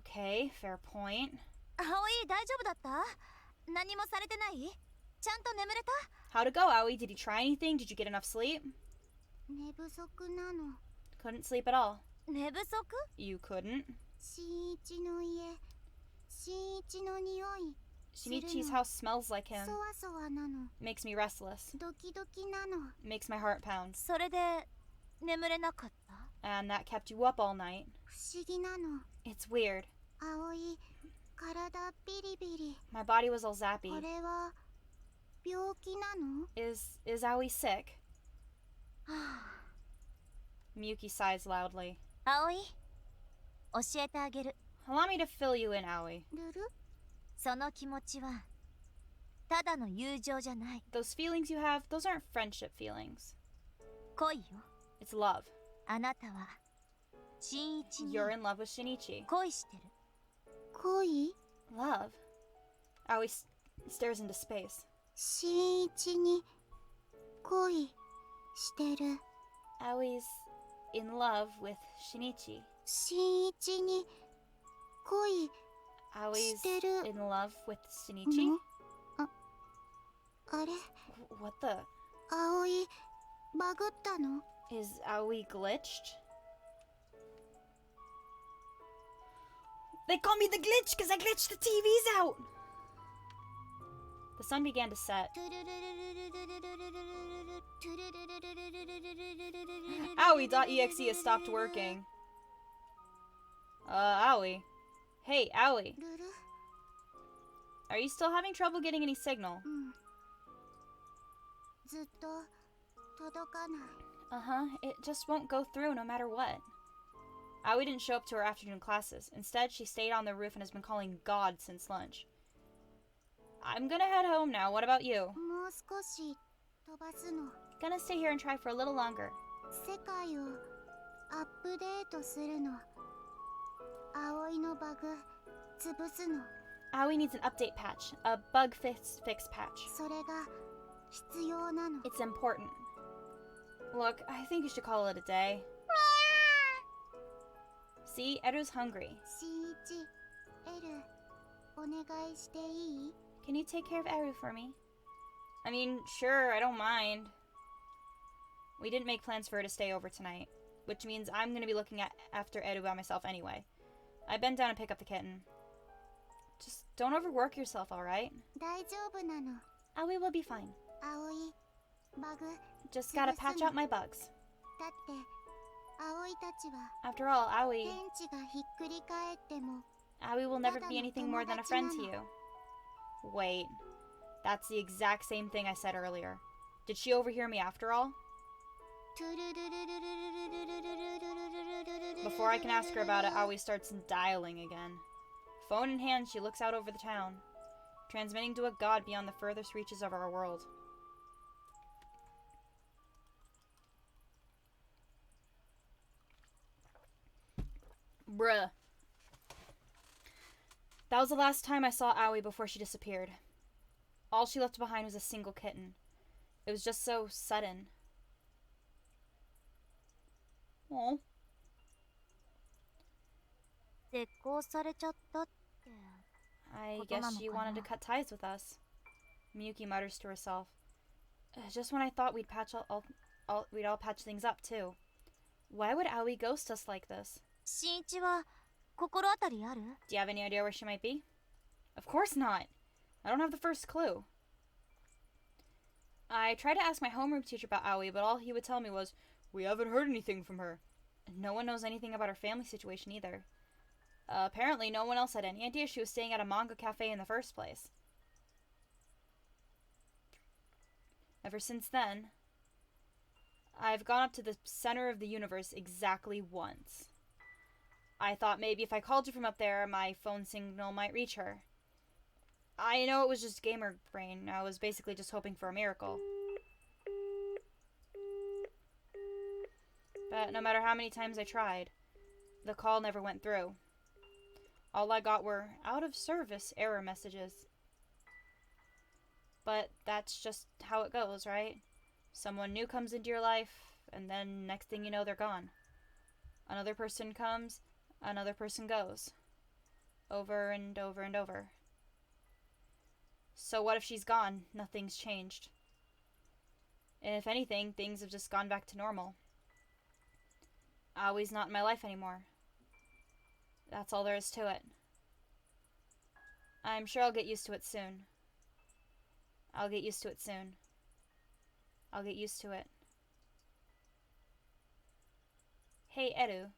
Okay, fair point. 葵大丈夫だった？何もされてない？ちゃんと眠れた？ How'd it go, Aoi? Did you try anything? Did you get enough sleep? 寝不足なの。 Couldn't sleep at all. 寝不足？ You couldn't? 新一の家。新一の匂い。 Shinichi's house smells like him. そわそわなの。 Makes me restless. ドキドキなの。 Makes my heart pound. それで眠れなかった？ And that kept you up all night. 不思議なの。 It's weird. 葵、体ビリビリ。 My body was all zappy. これは病気なの？ Is Aoi sick? は Miyuki sighs loudly. あ、葵、教えてあげる。 Allow me to fill you in, Aoi. ルル？その気持ちはただの友情じゃない。 Those feelings you have, those aren't friendship feelings. 恋よ。 It's love. あなたは新一に You're in love with Shinichi. 恋してる。恋？ Love? Aoi stares into space. 新一に恋してる。 Aoi's in love with Shinichi. 新一に恋 Aoi's してる in love with Shinichi? の？あれ？ What the? 葵、バグったの？ Is Aoi glitched? They call me the glitch because I glitched the TVs out! The sun began to set. Aoi.exe has stopped working. Aoi. Hey, Aoi. ルル？ Are you still having trouble getting any signal? うん。ずっと届かない。 Uh-huh. It just won't go through no matter what. Aoi didn't show up to her afternoon classes. Instead, she stayed on the roof and has been calling God since lunch. I'm gonna head home now. What about you? もう少し飛ばすの。 Gonna stay here and try for a little longer. 世界をアップデートするの。葵のバグ潰すの。 Aoi needs an update patch, a bug fix patch. それが必要なの。 It's important. Look, I think you should call it a day. See, Eru's hungry. 新一、エル、お願いしていい？ Can you take care of Eru for me? I mean, sure, I don't mind. We didn't make plans for her to stay over tonight, which means I'm gonna be looking after Eru by myself anyway. I bent down and pick up the kitten. Just don't overwork yourself, alright? 大丈夫なの。 Aoi will be fine. 葵、バグ。 Just gotta patch out my bugs. だって葵たちは After all, 天 Aoi 地がひっくり返っても will never be anything more than a friend to you. Wait, that's the exact same thing I said earlier. Did she overhear me after all? Before I can ask her about it, Aoi starts dialing again. Phone in hand, she looks out over the town, transmitting to a god beyond the furthest reaches of our world. Bruh. That was the last time I saw Aoi before she disappeared. All she left behind was a single kitten. It was just so sudden. Oh. 絶交されちゃったって。 I guess she wanted to cut ties with us. Miyuki mutters to herself. Just when I thought we'd we'd all patch things up too. Why would Aoi ghost us like this? 新一は心当たりある？ Do you have any idea where she might be? Of course not. I don't have the first clue. I tried to ask my homeroom teacher about Aoi, but all he would tell me was, "We haven't heard anything from her." No one knows anything about her family situation either. Apparently, no one else had any idea she was staying at a manga cafe in the first place. Ever since then, I've gone up to the center of the universe exactly once. I thought maybe if I called you from up there, my phone signal might reach her. I know it was just gamer brain. I was basically just hoping for a miracle. But no matter how many times I tried, the call never went through. All I got were out of service error messages. But that's just how it goes, right? Someone new comes into your life, and then next thing you know, they're gone. Another person comes, another person goes. Over and over and over. So what if she's gone? Nothing's changed. If anything, things have just gone back to normal. Aoi's not in my life anymore. That's all there is to it. I'm sure I'll get used to it soon. I'll get used to it soon. I'll get used to it. Hey, Eru.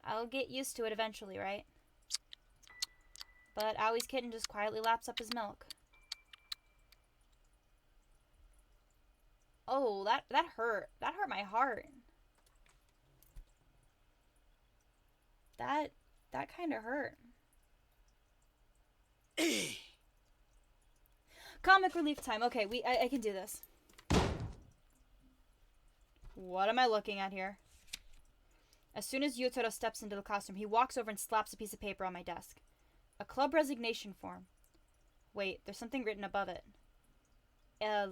I'll get used to it eventually, right? But Aoi's kitten just quietly laps up his milk. Oh, that hurt. That hurt my heart. That kind of hurt. Comic relief time. Okay, I can do this. What am I looking at here? As soon as Yotaro steps into the classroom, he walks over and slaps a piece of paper on my desk. A club resignation form. Wait, there's something written above it. A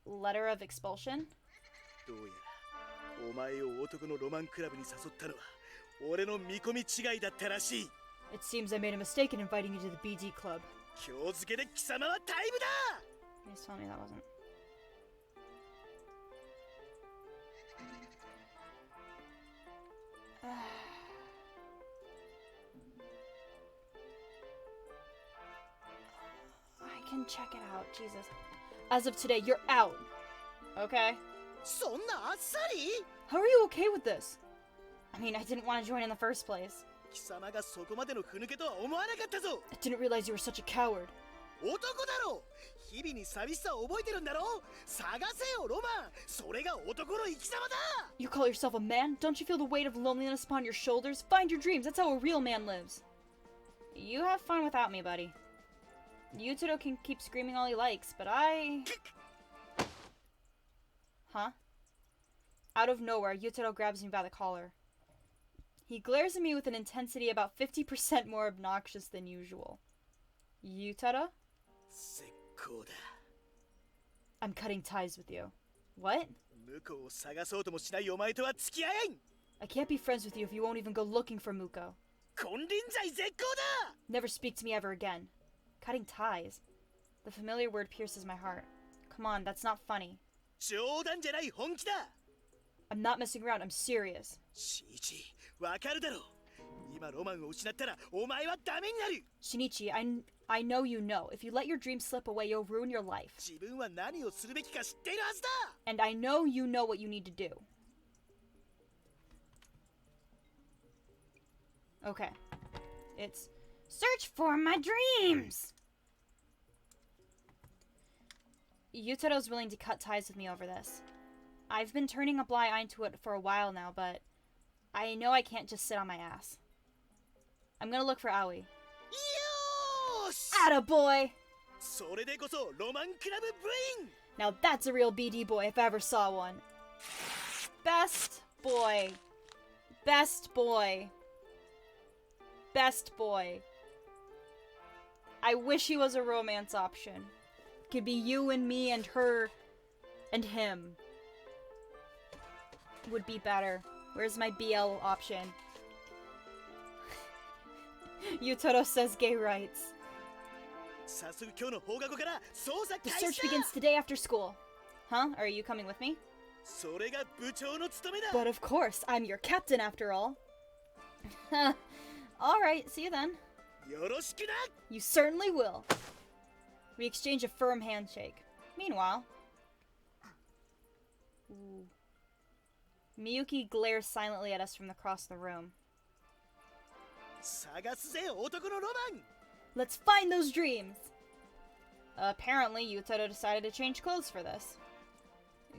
letter of expulsion? どうやらお前を男のロマンクラブに誘ったのは俺の見込み違いだったらしい。 It seems I made a mistake in inviting you to the BD club. 今日付けで貴様はタイムだ。 Please tell me that wasn't. I can check it out, Jesus. As of today, you're out. Okay? そんなあっさり？ How are you okay with this? I mean, I didn't want to join in the first place. 貴様がそこまでのふぬけとは思わなかったぞ。 I didn't realize you were such a coward. 男だろ。日々に寂しさを覚えてるんだろ。探せよロマン。それが男の生き様だ。 You call yourself a man? Don't you feel the weight of loneliness upon your shoulders? Find your dreams. That's how a real man lives. You have fun without me, buddy. Yutaro can keep screaming all he likes, but I... Huh? Out of nowhere, Yutaro grabs me by the collar. He glares at me with an intensity about 50% more obnoxious than usual. Yutaro? 絶好だ。 I'm cutting ties with you. What? 向こうを探そうともしないお前とは付き合えん。 I can't be friends with you if you won't even go looking for Muko. 金輪際絶好だ。 Never speak to me ever again. Cutting ties. The familiar word pierces my heart. Come on, that's not funny. 冗談じゃない本気だ。 I'm not messing around, I'm serious. Shinichi, わかるだろう。今ロマンを失ったらお前はダメになる。 Shinichi, I know you know. If you let your dreams slip away, you'll ruin your life. 自分は何をするべきか知っているはずだ。 And I know you know what you need to do. Okay. It's search for my dreams! Yutaro's willing to cut ties with me over this. I've been turning a blind eye to it for a while now, but I know I can't just sit on my ass. I'm gonna look for Aoi. よーし。 Attaboy! それでこそロマンクラブブレイン。 Now that's a real BD boy if I ever saw one. Best boy. Best boy. Best boy. I wish he was a romance option. Could be you and me and her and him. Would be better. Where's my BL option? Yutaro says gay rights. 早速今日の放課後から捜査 The 開 search 始だ。 begins today after school. Huh? Are you coming with me? それが部長の務めだ。 But of course, I'm your captain after all. Alright, see you then. よろしくな。 You certainly will. We exchange a firm handshake. Meanwhile... Ooh. Miyuki glares silently at us from across the room. 探すぜ男のロマン。 Let's find those dreams! Apparently, Yutaro decided to change clothes for this.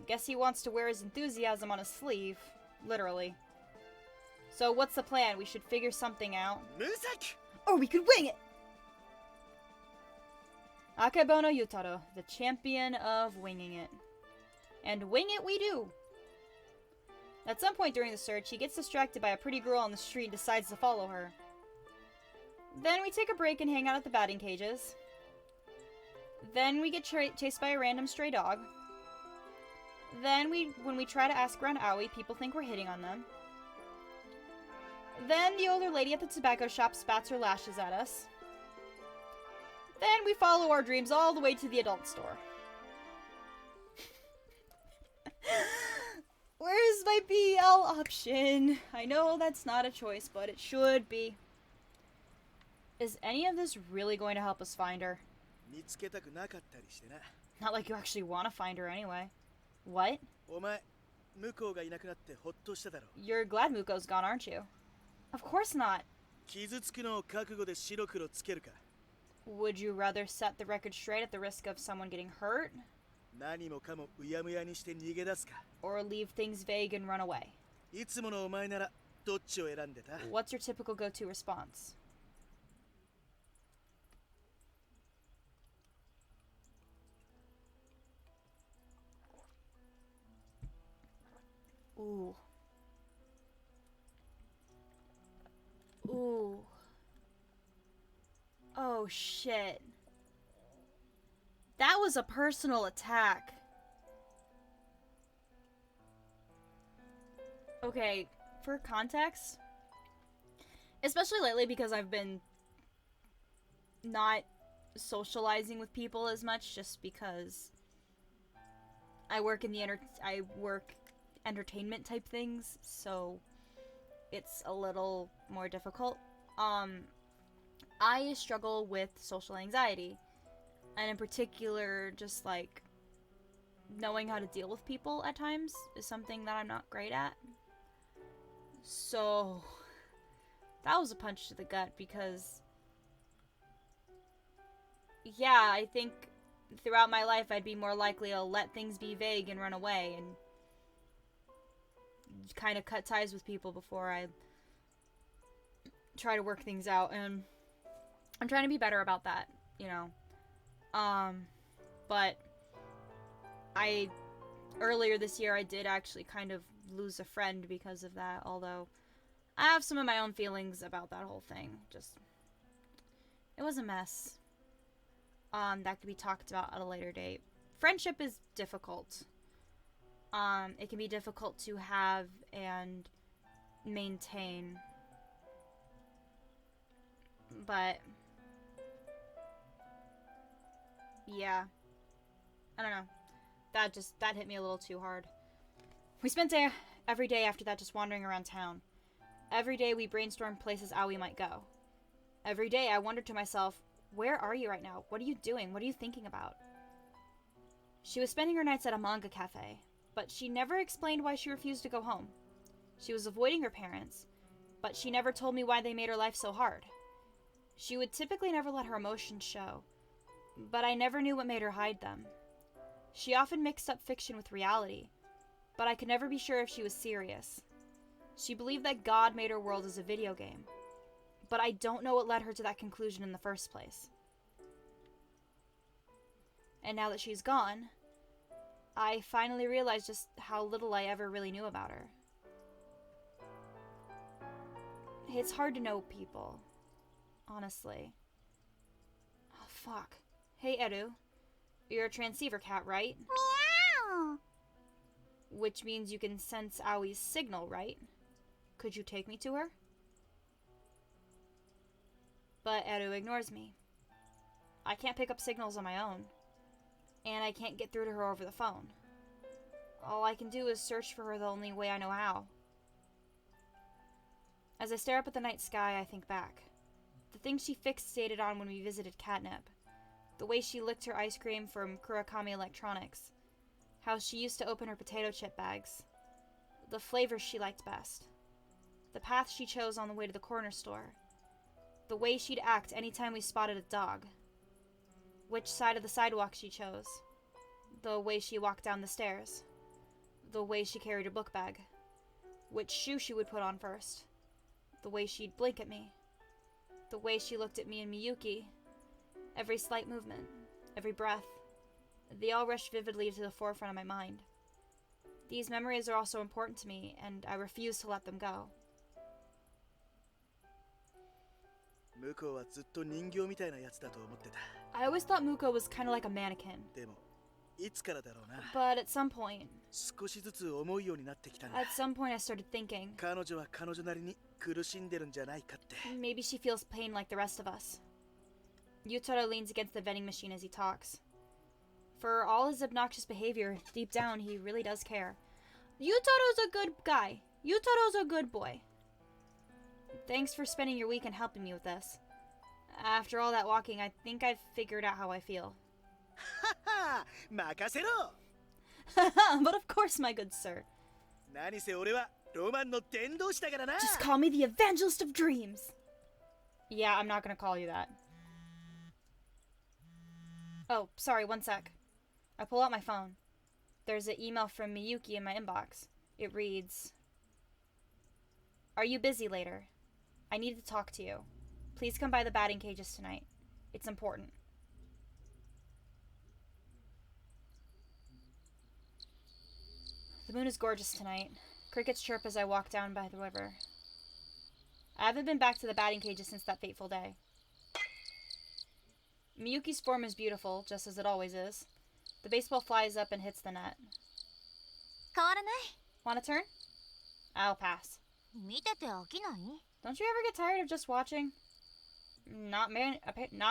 Guess he wants to wear his enthusiasm on his sleeve. Literally. So what's the plan? We should figure something out. 無策。 Or we could wing it! Akebono Yutaro, the champion of winging it. And wing it we do! At some point during the search, he gets distracted by a pretty girl on the street and decides to follow her. Then we take a break and hang out at the batting cages. Then we get chased by a random stray dog. Then when we try to ask around Aoi, people think we're hitting on them. Then the older lady at the tobacco shop spats her lashes at us. Then we follow our dreams all the way to the adult store. Where's my BL option? I know that's not a choice, but it should be. Is any of this really going to help us find her? 見つけたくなかったりしてな。 Not like you actually want to find her anyway. What? お前、向こうがいなくなってほっとしただろ。 You're glad Muko's gone, aren't you? Of course not. 傷つくのを覚悟で白黒つけるか。 Would you rather set the record straight at the risk of someone getting hurt? 何もかもうやむやにして逃げ出すか。 Or leave things vague and run away? いつものお前ならどっちを選んでた？ What's your typical go-to response? Ooh. Ooh. Oh shit. That was a personal attack. Okay, for context, especially lately because I've been not socializing with people as much just because I work in the entertainment type things, so it's a little more difficult. I struggle with social anxiety, and in particular, just like knowing how to deal with people at times is something that I'm not great at. So that was a punch to the gut because, yeah, I think throughout my life I'd be more likely to let things be vague and run away and kind of cut ties with people before I try to work things out, and I'm trying to be better about that, you know. But earlier this year I did actually kind of lose a friend because of that, although I have some of my own feelings about that whole thing. Just, it was a mess. That could be talked about at a later date. Friendship is difficult. It can be difficult to have and maintain. But yeah, I don't know. That hit me a little too hard. We spent every day after that just wandering around town. Every day we brainstormed places Aoi might go. Every day I wondered to myself, where are you right now? What are you doing? What are you thinking about? She was spending her nights at a manga cafe, but she never explained why she refused to go home. She was avoiding her parents, but she never told me why they made her life so hard. She would typically never let her emotions show, but I never knew what made her hide them. She often mixed up fiction with reality, but I could never be sure if she was serious. She believed that God made her world as a video game, but I don't know what led her to that conclusion in the first place. And now that she's gone, I finally realized just how little I ever really knew about her. It's hard to know people, honestly. Oh, fuck. Hey, Eru. You're a transceiver cat, right? Meow! Which means you can sense Aoi's signal, right? Could you take me to her? But Eru ignores me. I can't pick up signals on my own. And I can't get through to her over the phone. All I can do is search for her the only way I know how. As I stare up at the night sky, I think back. The things she fixated on when we visited Catnip. The way she licked her ice cream from Kurakami Electronics. How she used to open her potato chip bags. The flavors she liked best. The path she chose on the way to the corner store. The way she'd act anytime we spotted a dog. Which side of the sidewalk she chose. The way she walked down the stairs. The way she carried her book bag. Which shoe she would put on first. The way she'd blink at me. The way she looked at me and Miyuki. Every slight movement. Every breath. They all rush vividly to the forefront of my mind. These memories are also important to me, and I refuse to let them go. 向こうはずっと人形みたいなやつだと思ってた。 I always thought Muko was kind of like a mannequin. でも、いつからだろうな。 But at some point, 少しずつ思うようになってきたんだ。 at some point I started thinking, 彼女は彼女なりに苦しんでるんじゃないかって。 maybe she feels pain like the rest of us. Yutaro leans against the vending machine as he talks. For all his obnoxious behavior, deep down he really does care. Yutaro's a good guy. Yutaro's a good boy. Thanks for spending your weekend helping me with this. After all that walking, I think I've figured out how I feel. はは任せろ But of course, my good sir. 何せ俺はロマンの伝道師だからな Just call me the evangelist of dreams. Yeah, I'm not gonna call you that. Oh, sorry, one sec. I pull out my phone. There's an email from Miyuki in my inbox. It reads, "Are you busy later? I need to talk to you. Please come by the batting cages tonight. It's important." The moon is gorgeous tonight. Crickets chirp as I walk down by the river. I haven't been back to the batting cages since that fateful day. Miyuki's form is beautiful, just as it always is. The baseball flies up and hits the net. 変わらない Want a turn? I'll pass. 見てて飽きない Don't you ever get tired of just watching? Not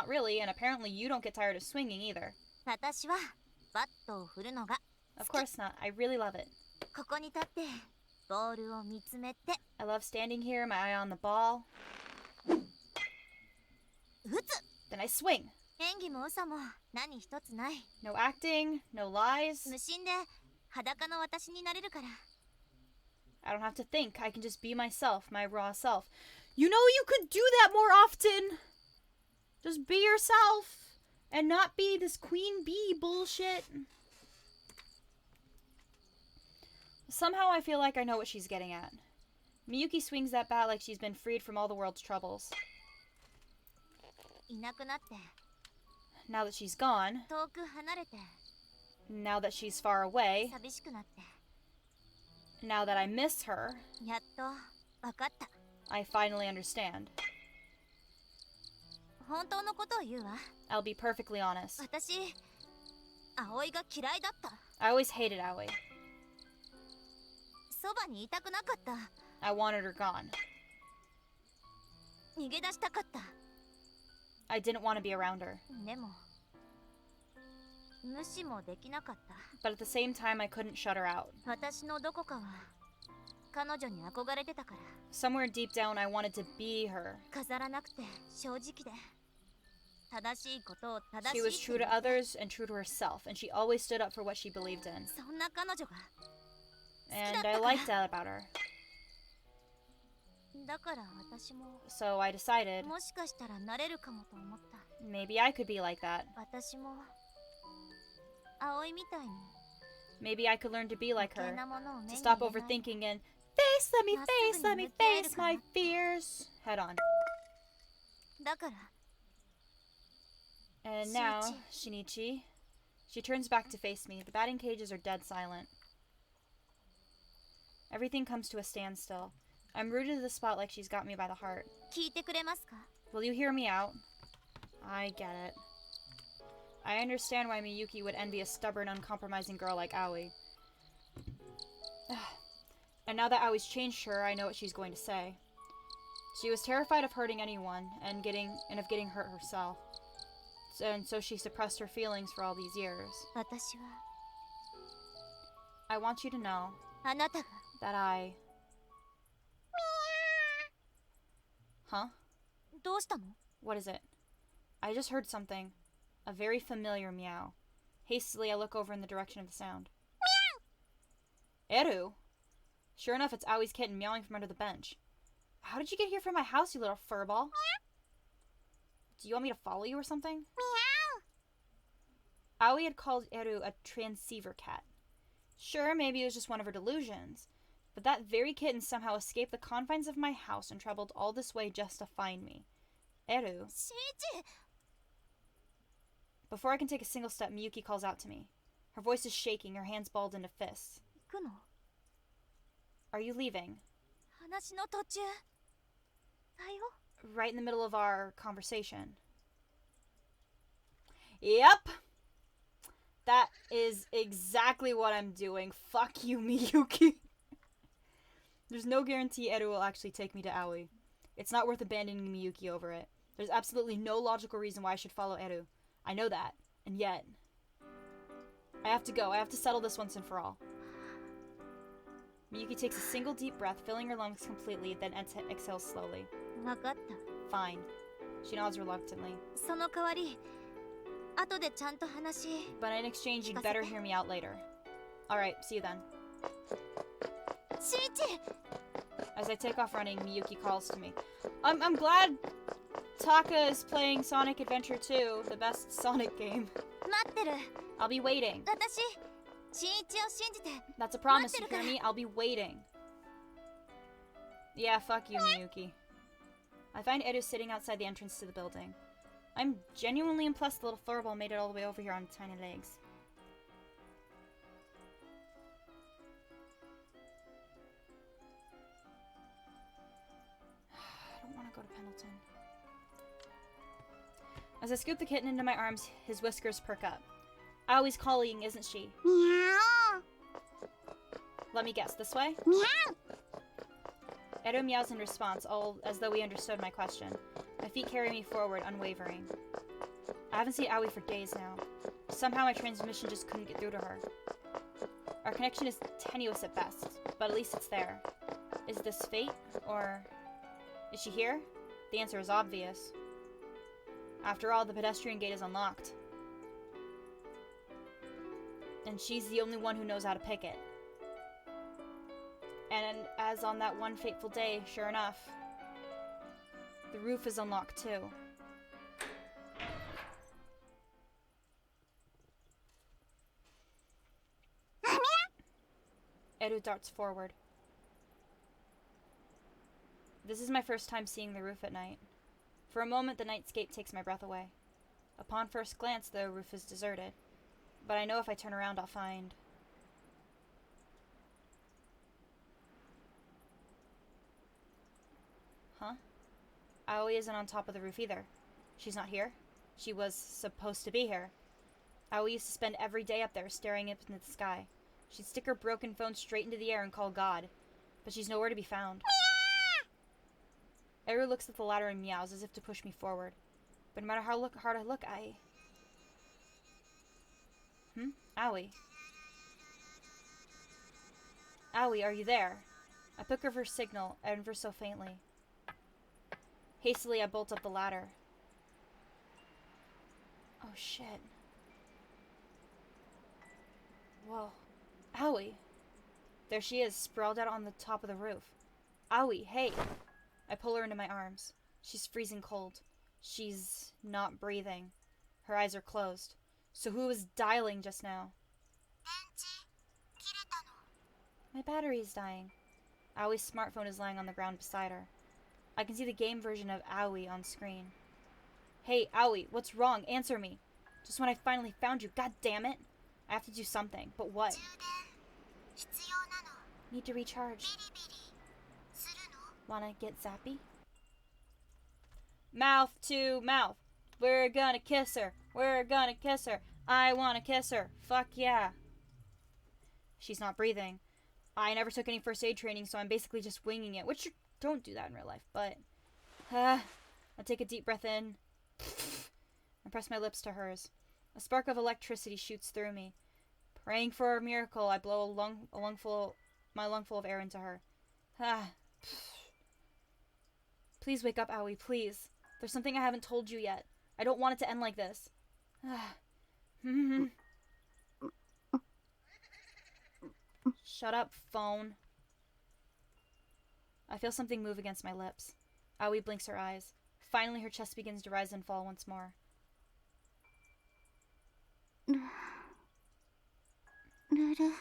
really, and apparently you don't get tired of swinging either. 私はバットを振るのが Of course not. I really love it. ここに立ってボールを見つめて I love standing here, my eye on the ball. 打つ Then I swing. 演技も嘘も何一つない No acting, no lies. 無心で裸の私になれるから I don't have to think. I can just be myself, my raw self. You know you could do that more often. Just be yourself and not be this queen bee bullshit. Somehow I feel like I know what she's getting at. Miyuki swings that bat like she's been freed from all the world's troubles. いなくなって Now that she's gone, 遠く離れて now that she's far away, 寂しくなって Now that I miss her, やっとわかった。 I finally understand. 本当のことを言うわ。 I'll be perfectly honest. 私、葵が嫌いだった。 I always hated Aoi. そばにいたくなかった。 I wanted her gone. 逃げ出したかった。 I didn't want to be around her. でも、無視もできなかった。 But at the same time, I couldn't shut her out. 私のどこかは彼女に憧れてたから。 Somewhere deep down, I wanted to be her. 飾らなくて正直で、正しいことを正 She was しい true と to others and true to herself, and she always stood up for what she believed in. そんな彼女が And I liked that about her. だから私も So I decided もしかしたらなれるかもと思った。 maybe I could be like that. 私も葵みたいに Maybe I could learn to be like 余計 her. なものを目 To に stop 入れない overthinking and let me face my fears. Head on. だから And now, Shinichi. She turns back to face me. The batting cages are dead silent. Everything comes to a standstill. I'm rooted to the spot like she's got me by the heart. 聞いてくれますか？ Will you hear me out? I get it. I understand why Miyuki would envy a stubborn, uncompromising girl like Aoi. And now that Aoi's changed her, I know what she's going to say. She was terrified of hurting anyone and of getting hurt herself. And so she suppressed her feelings for all these years. 私は I want you to know あなたが that I... Huh? どうしたの？ What is it? I just heard something. A very familiar meow. Hastily, I look over in the direction of the sound. Meow! Eru? Sure enough, it's Aoi's kitten meowing from under the bench. How did you get here from my house, you little furball? Meow! Do you want me to follow you or something? Meow! Aoi had called Eru a transceiver cat. Sure, maybe it was just one of her delusions. But that very kitten somehow escaped the confines of my house and traveled all this way just to find me. Eru. しんいち Before I can take a single step, Miyuki calls out to me. Her voice is shaking, her hands balled into fists. 行くの？ Are you leaving? 話の途中だよ。 Right in the middle of our conversation. Yep! That is exactly what I'm doing. Fuck you, Miyuki. There's no guarantee Eru will actually take me to Aoi. It's not worth abandoning Miyuki over it. There's absolutely no logical reason why I should follow Eru. I know that. And yet... I have to go. I have to settle this once and for all. Miyuki takes a single deep breath, filling her lungs completely, then exhales slowly. わかった。 Fine. She nods reluctantly. その代わり、後でちゃんと話。 But in exchange, you'd better hear me out later. Alright, see you then. しんいち As I take off running, Miyuki calls to me. I'm glad Taka is playing Sonic Adventure 2, the best Sonic game. 待ってる。 I'll be waiting. 私、しんいちを信じて。 That's a promise, you hear me? I'll be waiting. Yeah, fuck you, Miyuki. I find Eru sitting outside the entrance to the building. I'm genuinely impressed the little furball made it all the way over here on tiny legs. I don't want to go to Pendleton. As I scoop the kitten into my arms, his whiskers perk up. Aoi's calling, isn't she? Meow. Let me guess, this way? Meow. Eru meows in response, all as though he understood my question. My feet carry me forward, unwavering. I haven't seen Aoi for days now. Somehow my transmission just couldn't get through to her. Our connection is tenuous at best, but at least it's there. Is this fate, or... is she here? The answer is obvious. After all, the pedestrian gate is unlocked. And she's the only one who knows how to pick it. And as on that one fateful day, sure enough, the roof is unlocked too. Eru darts forward. This is my first time seeing the roof at night. For a moment, the nightscape takes my breath away. Upon first glance, the roof is deserted. But I know if I turn around, I'll find... Aoi isn't on top of the roof either. She's not here. She was supposed to be here. Aoi used to spend every day up there staring up into the sky. She'd stick her broken phone straight into the air and call God. But she's nowhere to be found. Eru looks at the ladder and meows as if to push me forward. But no matter how hard I look, Aoi. Aoi, are you there? I pick up her signal, ever so faintly. Hastily, I bolt up the ladder. Oh, shit. Whoa. Aoi. There she is, sprawled out on the top of the roof. Aoi, hey. I pull her into my arms. She's freezing cold. She's not breathing. Her eyes are closed. So who was dialing just now? My battery's dying. Aoi's smartphone is lying on the ground beside her. I can see the game version of Aoi on screen. Hey, Aoi, what's wrong? Answer me. Just when I finally found you, god damn it. I have to do something, but what? Need to recharge. Wanna get zappy? Mouth to mouth. We're gonna kiss her. We're gonna kiss her. I wanna kiss her. Fuck yeah. She's not breathing. I never took any first aid training, so I'm basically just winging it, which you don't do that in real life, but... I take a deep breath in and press my lips to hers. A spark of electricity shoots through me. Praying for a miracle, I blow my lungful of air into her. Please wake up, Aoi, please. There's something I haven't told you yet. I don't want it to end like this. Shut up, phone. I feel something move against my lips. Aoi blinks her eyes. Finally, her chest begins to rise and fall once more. Ruru.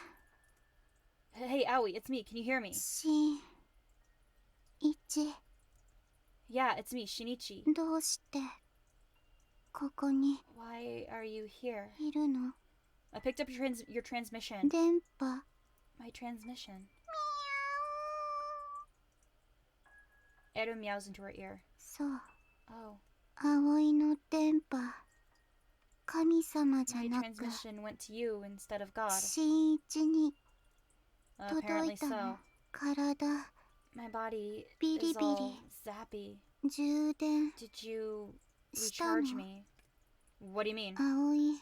Hey, Aoi, it's me. Can you hear me? Shinichi. Yeah, it's me, Shinichi. どうしてここに Why are you here? いるの I picked up your transmission. 電波 My transmission. Eru meows into her ear. そう Oh, 葵の電波神様じゃ my なく transmission went to you instead of God. 新一に Apparently 届いた so. の体 My body Biri is all biri. zappy. 充電 Did you した recharge の me? What do you mean? 葵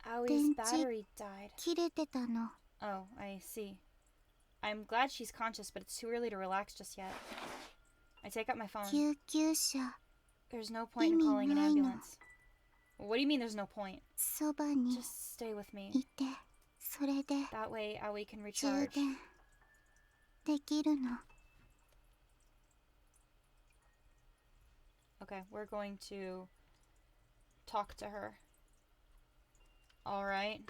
Aoi's 電池 battery died. 切れてたの Oh, I see. I'm glad she's conscious, but it's too early to relax just yet. I take out my phone. 救急車 There's no point in Imi calling an nai no. ambulance. What do you mean there's no point? そばに Just stay with me. いてそれで That way Aoi can 充 recharge. 電できるの Okay, we're going to talk to her. Alright.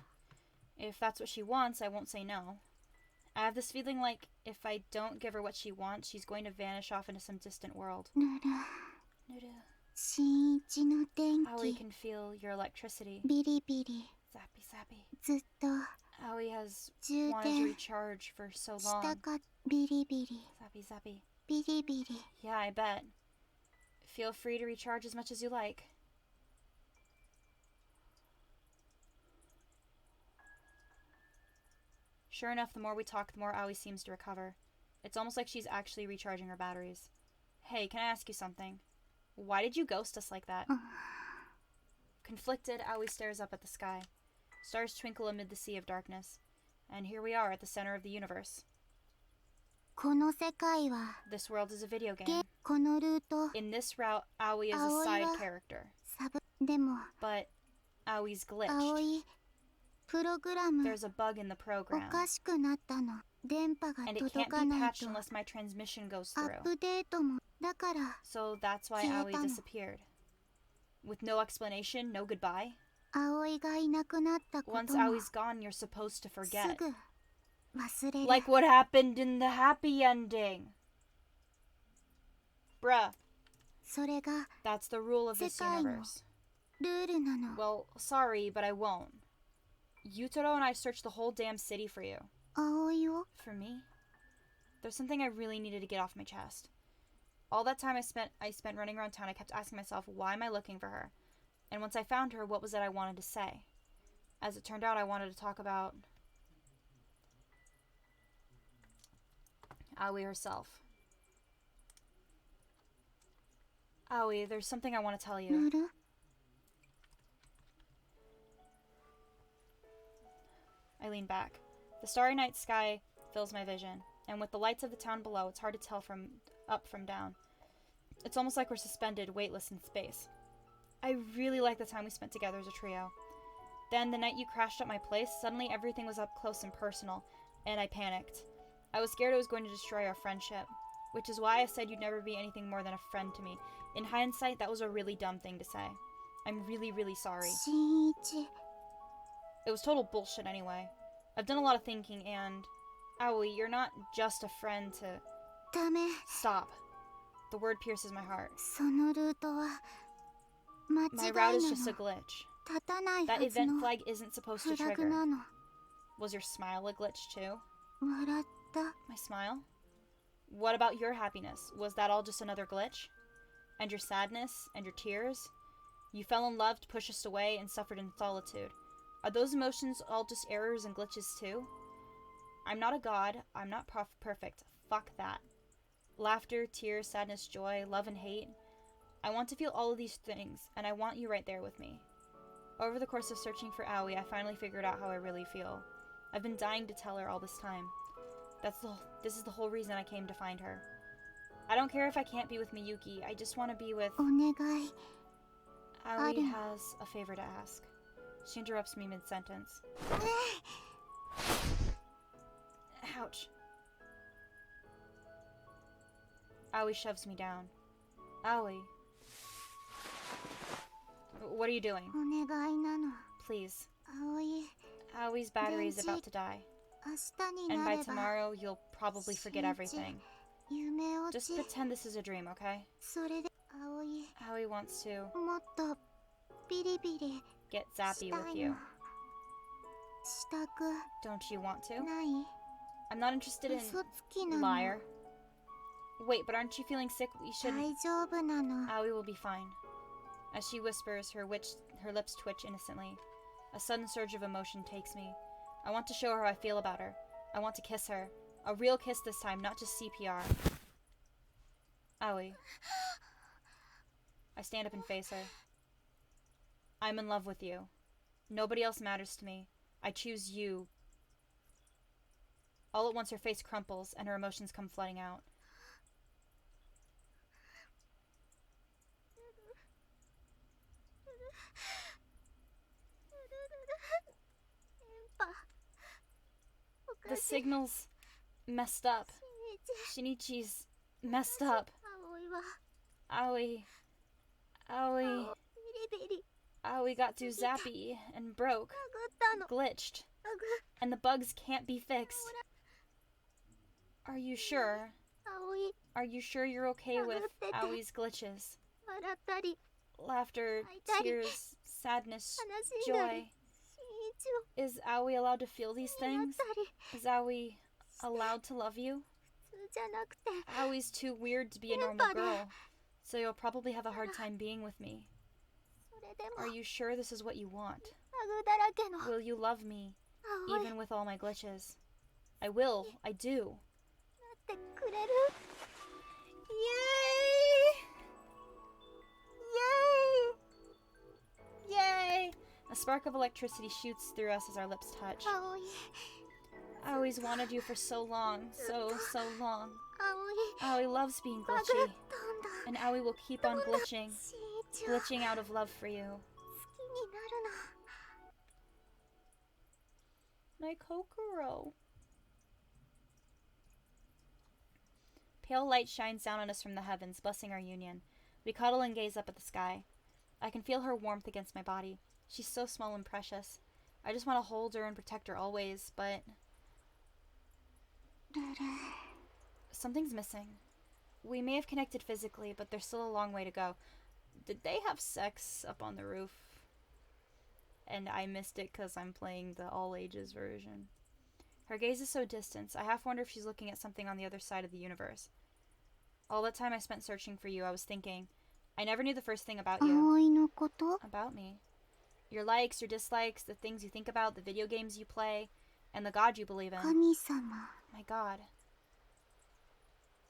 If that's what she wants, I won't say no. I have this feeling like if I don't give her what she wants, she's going to vanish off into some distant world. ルル Nudu. 新一の電 Aoi 気 can feel your electricity. ビリビリ Zappy, zappy. ずっと Aoi has 充 wanted to 電 recharge for so した long. かビリビリ Zappy, zappy. ビリビリ Yeah, I bet. Feel free to recharge as much as you like. Sure enough, the more we talk, the more Aoi seems to recover. It's almost like she's actually recharging her batteries. Hey, can I ask you something? Why did you ghost us like that? Conflicted, Aoi stares up at the sky. Stars twinkle amid the sea of darkness. And here we are at the center of the universe. この世界は This world is a video ゲ game. このルート In this route, Aoi is a Aoi side wa- character. サブでも But Aoi's glitched. 葵プログラム There's a bug in the お program. かしくなったの電波が And it 届 can't か be ない patched と unless my transmission goes ア through. ップデートもだから So that's why 消えたの。 Aoi disappeared. With no explanation, no goodbye. 葵がいなくなったこ Once とも Aoi's gone, you're supposed to す forget. ぐ忘れる Like what happened in the happy ending. Bruh, それが that's the rule of this 世界の universe. ルールなの Well, sorry, but I won't. Yutaro and I searched the whole damn city for you. 葵を For me? There's something I really needed to get off my chest. All that time I spent running around town, I kept asking myself, why am I looking for her? And once I found her, what was it I wanted to say? As it turned out, I wanted to talk about Aoi herself. Aoi, there's something I want to tell you. 塗る I lean back. The starry night sky fills my vision, and with the lights of the town below, it's hard to tell from up from down. It's almost like we're suspended, weightless in space. I really like the time we spent together as a trio. Then, the night you crashed at my place, suddenly everything was up close and personal, and I panicked. I was scared it was going to destroy our friendship, which is why I said you'd never be anything more than a friend to me. In hindsight, that was a really dumb thing to say. I'm really, really sorry. 新一 It was total bullshit anyway. I've done a lot of thinking and... Aoi, you're not just a friend to... ダメ Stop. The word pierces my heart. そのルートは間 My 違い route な is の just a glitch. 立たない That はず event の flag isn't supposed to フラグ trigger. なの Was your smile a glitch too? 笑った My smile? What about your happiness? Was that all just another glitch? And your sadness? And your tears? You fell in love, pushed us away, and suffered in solitude. Are those emotions all just errors and glitches too? I'm not a god. I'm not perfect. Fuck that. Laughter, tears, sadness, joy, love, and hate. I want to feel all of these things, and I want you right there with me. Over the course of searching for Aoi, I finally figured out how I really feel. I've been dying to tell her all this time. This is the whole reason I came to find her. I don't care if I can't be with Miyuki. I just want to be with... お願い Aoi Adam. has a favor to ask. She interrupts me mid-sentence. Ouch. Aoi shoves me down. Aoi. What are you doing? お願いなの Please. 葵 Aoi's battery is about to die. 明日に And な by れば tomorrow, you'll probably forget everything. 夢落 Just ち pretend this is a dream, okay? それで葵 Aoi wants to もっとビリビリ get し zappy た with い you. のしたく Don't you want to? ない I'm not interested in... 嘘つきなの Liar. Wait, but aren't you feeling sick? We 大 shouldn't... 丈夫なの Aoi will be fine. As she whispers, her lips twitch innocently. A sudden surge of emotion takes me. I want to show her how I feel about her. I want to kiss her. A real kiss this time, not just CPR. Aoi. I stand up and face her. I'm in love with you. Nobody else matters to me. I choose you. All at once her face crumples and her emotions come flooding out. 電波おか The しい signal's messed up. 新一 Shinichi's messed up. 葵は Aoi. ビ Aoi. リビリ Aoi got too zappy and broke. バグったの Glitched. バグ And the bugs can't be fixed. Are you sure? 葵 Are you sure you're okay with Aoi's glitches? 笑ったり Laughter, tears, sadness, 悲しんだ joy. り新一を Is Aoi allowed to feel these やっ things? たり Is Aoi allowed to love you? 普通じゃなくて Aoi's too weird to be a normal girl. So you'll probably have a hard time being with me. それでも Are you sure this is what you want? バグだらけの Will you love me, 葵 even with all my glitches? I will. I do. ってくれる Yay! Yay! A spark of electricity shoots through us as our lips touch. 葵 I always wanted you for so long. So long. 葵 Aoi loves being バグっ glitchy. たんだ And Aoi will keep on glitching. 新一を好き Glitching out of love for you. になる My Kokoro. Pale light shines down on us from the heavens, blessing our union. We cuddle and gaze up at the sky. I can feel her warmth against my body. She's so small and precious. I just want to hold her and protect her always, but のルル something's missing. We may have connected physically, but there's still a long way to go. Did they have sex up on the roof? And I missed it because I'm playing the all ages version. Her gaze is so distant, I half wonder if she's looking at something on the other side of the universe. All the time I spent searching for you, I was thinking, I never knew the first thing about you. 葵のこと About me. Your likes, your dislikes, the things you think about, the video games you play, and the God you believe in. 神様 My God.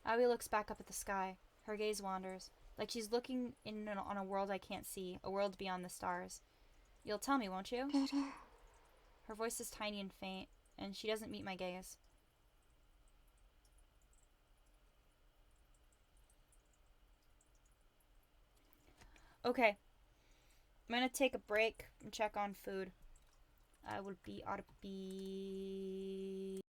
Aoi looks back up at the sky. Her gaze wanders, like she's looking in on a world I can't see, a world beyond the stars. You'll tell me, won't you? てる Her voice is tiny and faint, and she doesn't meet my gaze. Okay. I'm gonna take a break and check on food. I will be RP.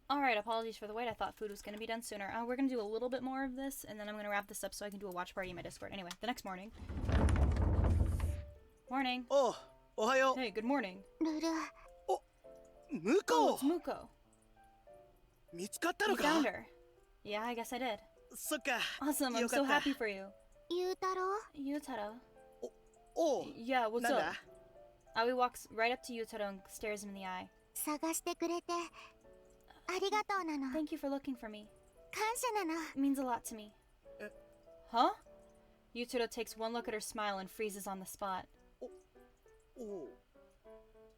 Alright, apologies for the wait. I thought food was going to be done sooner. We're going to do a little bit more of this, and then I'm going to wrap this up so I can do a watch party in my Discord. Anyway, the next morning. Morning. おう、おはよ Hey, good morning. ルル、う。向 Oh, こ it's Muko. う見つかった You のか found her. Yeah, I guess I did. そっか。 Awesome, I'm よか so った happy for you. ゆうたろう、 Yutaro. おう、 Yeah, what's なん up? だ Aoi walks right up to Yutaro and stares him in the eye. 探してくれてありがとうなの。 Thank you for looking for me. 感謝なの。 It means a lot to me. Huh? Yutaro takes one look at her smile and freezes on the spot. おう。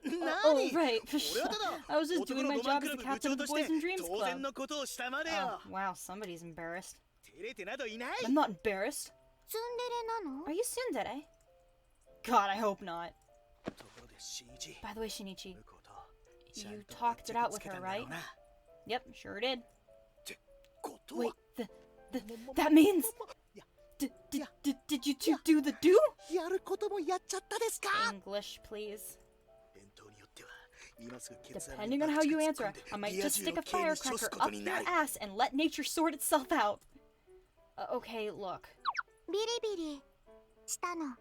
Oh, 何 right. 俺はただ I was just 男 doing の my ロマン job ク as ラ the ブ部 captain 長 of the とし Boys て and Dreams 当然 Club. のことをしたまで Oh, よ。 wow, somebody's embarrassed. 照れてなどいない I'm not embarrassed. ツンデレなの Are you tsundere? God, I hope not. ところで新一 By the way, Shinichi, 向こうとちゃん you と talked it out with 決着つけた her, んだろ right? うな Yep, sure did. ことは Wait, that means... いや Did you two do the do? やることもやっちゃったですか English, please. 伝統によっては今すぐ決断 Depending on how you answer, I might just stick a firecracker up your ass and let nature sort itself out. Okay, look. ビリビリしたの。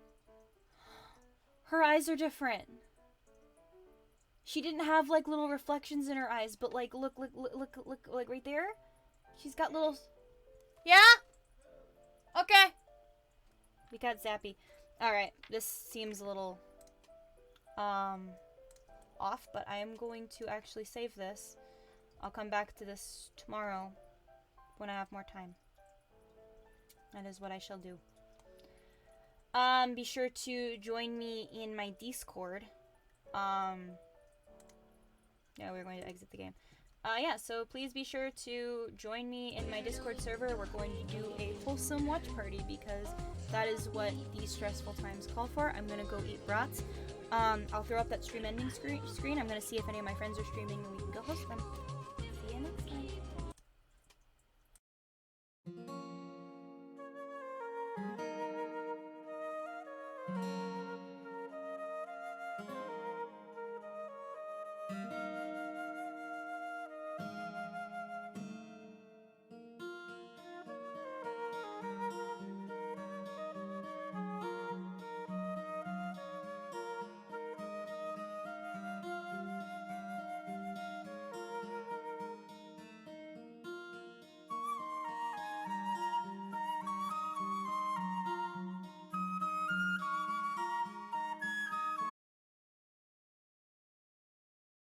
Her eyes are different. She didn't have like little reflections in her eyes, but like look like right there. She's got little. Yeah. Okay. We got zappy. All right, this seems a little off, but I am going to actually save this. I'll come back to this tomorrow when I have more time. That is what I shall do. Be sure to join me in my Discord. Yeah, we're going to exit the game. Yeah, so please be sure to join me in my Discord server. We're going to do a wholesome watch party because that is what these stressful times call for. I'm gonna go eat brats. I'll throw up that stream ending screen. I'm gonna see if any of my friends are streaming and we can go host them.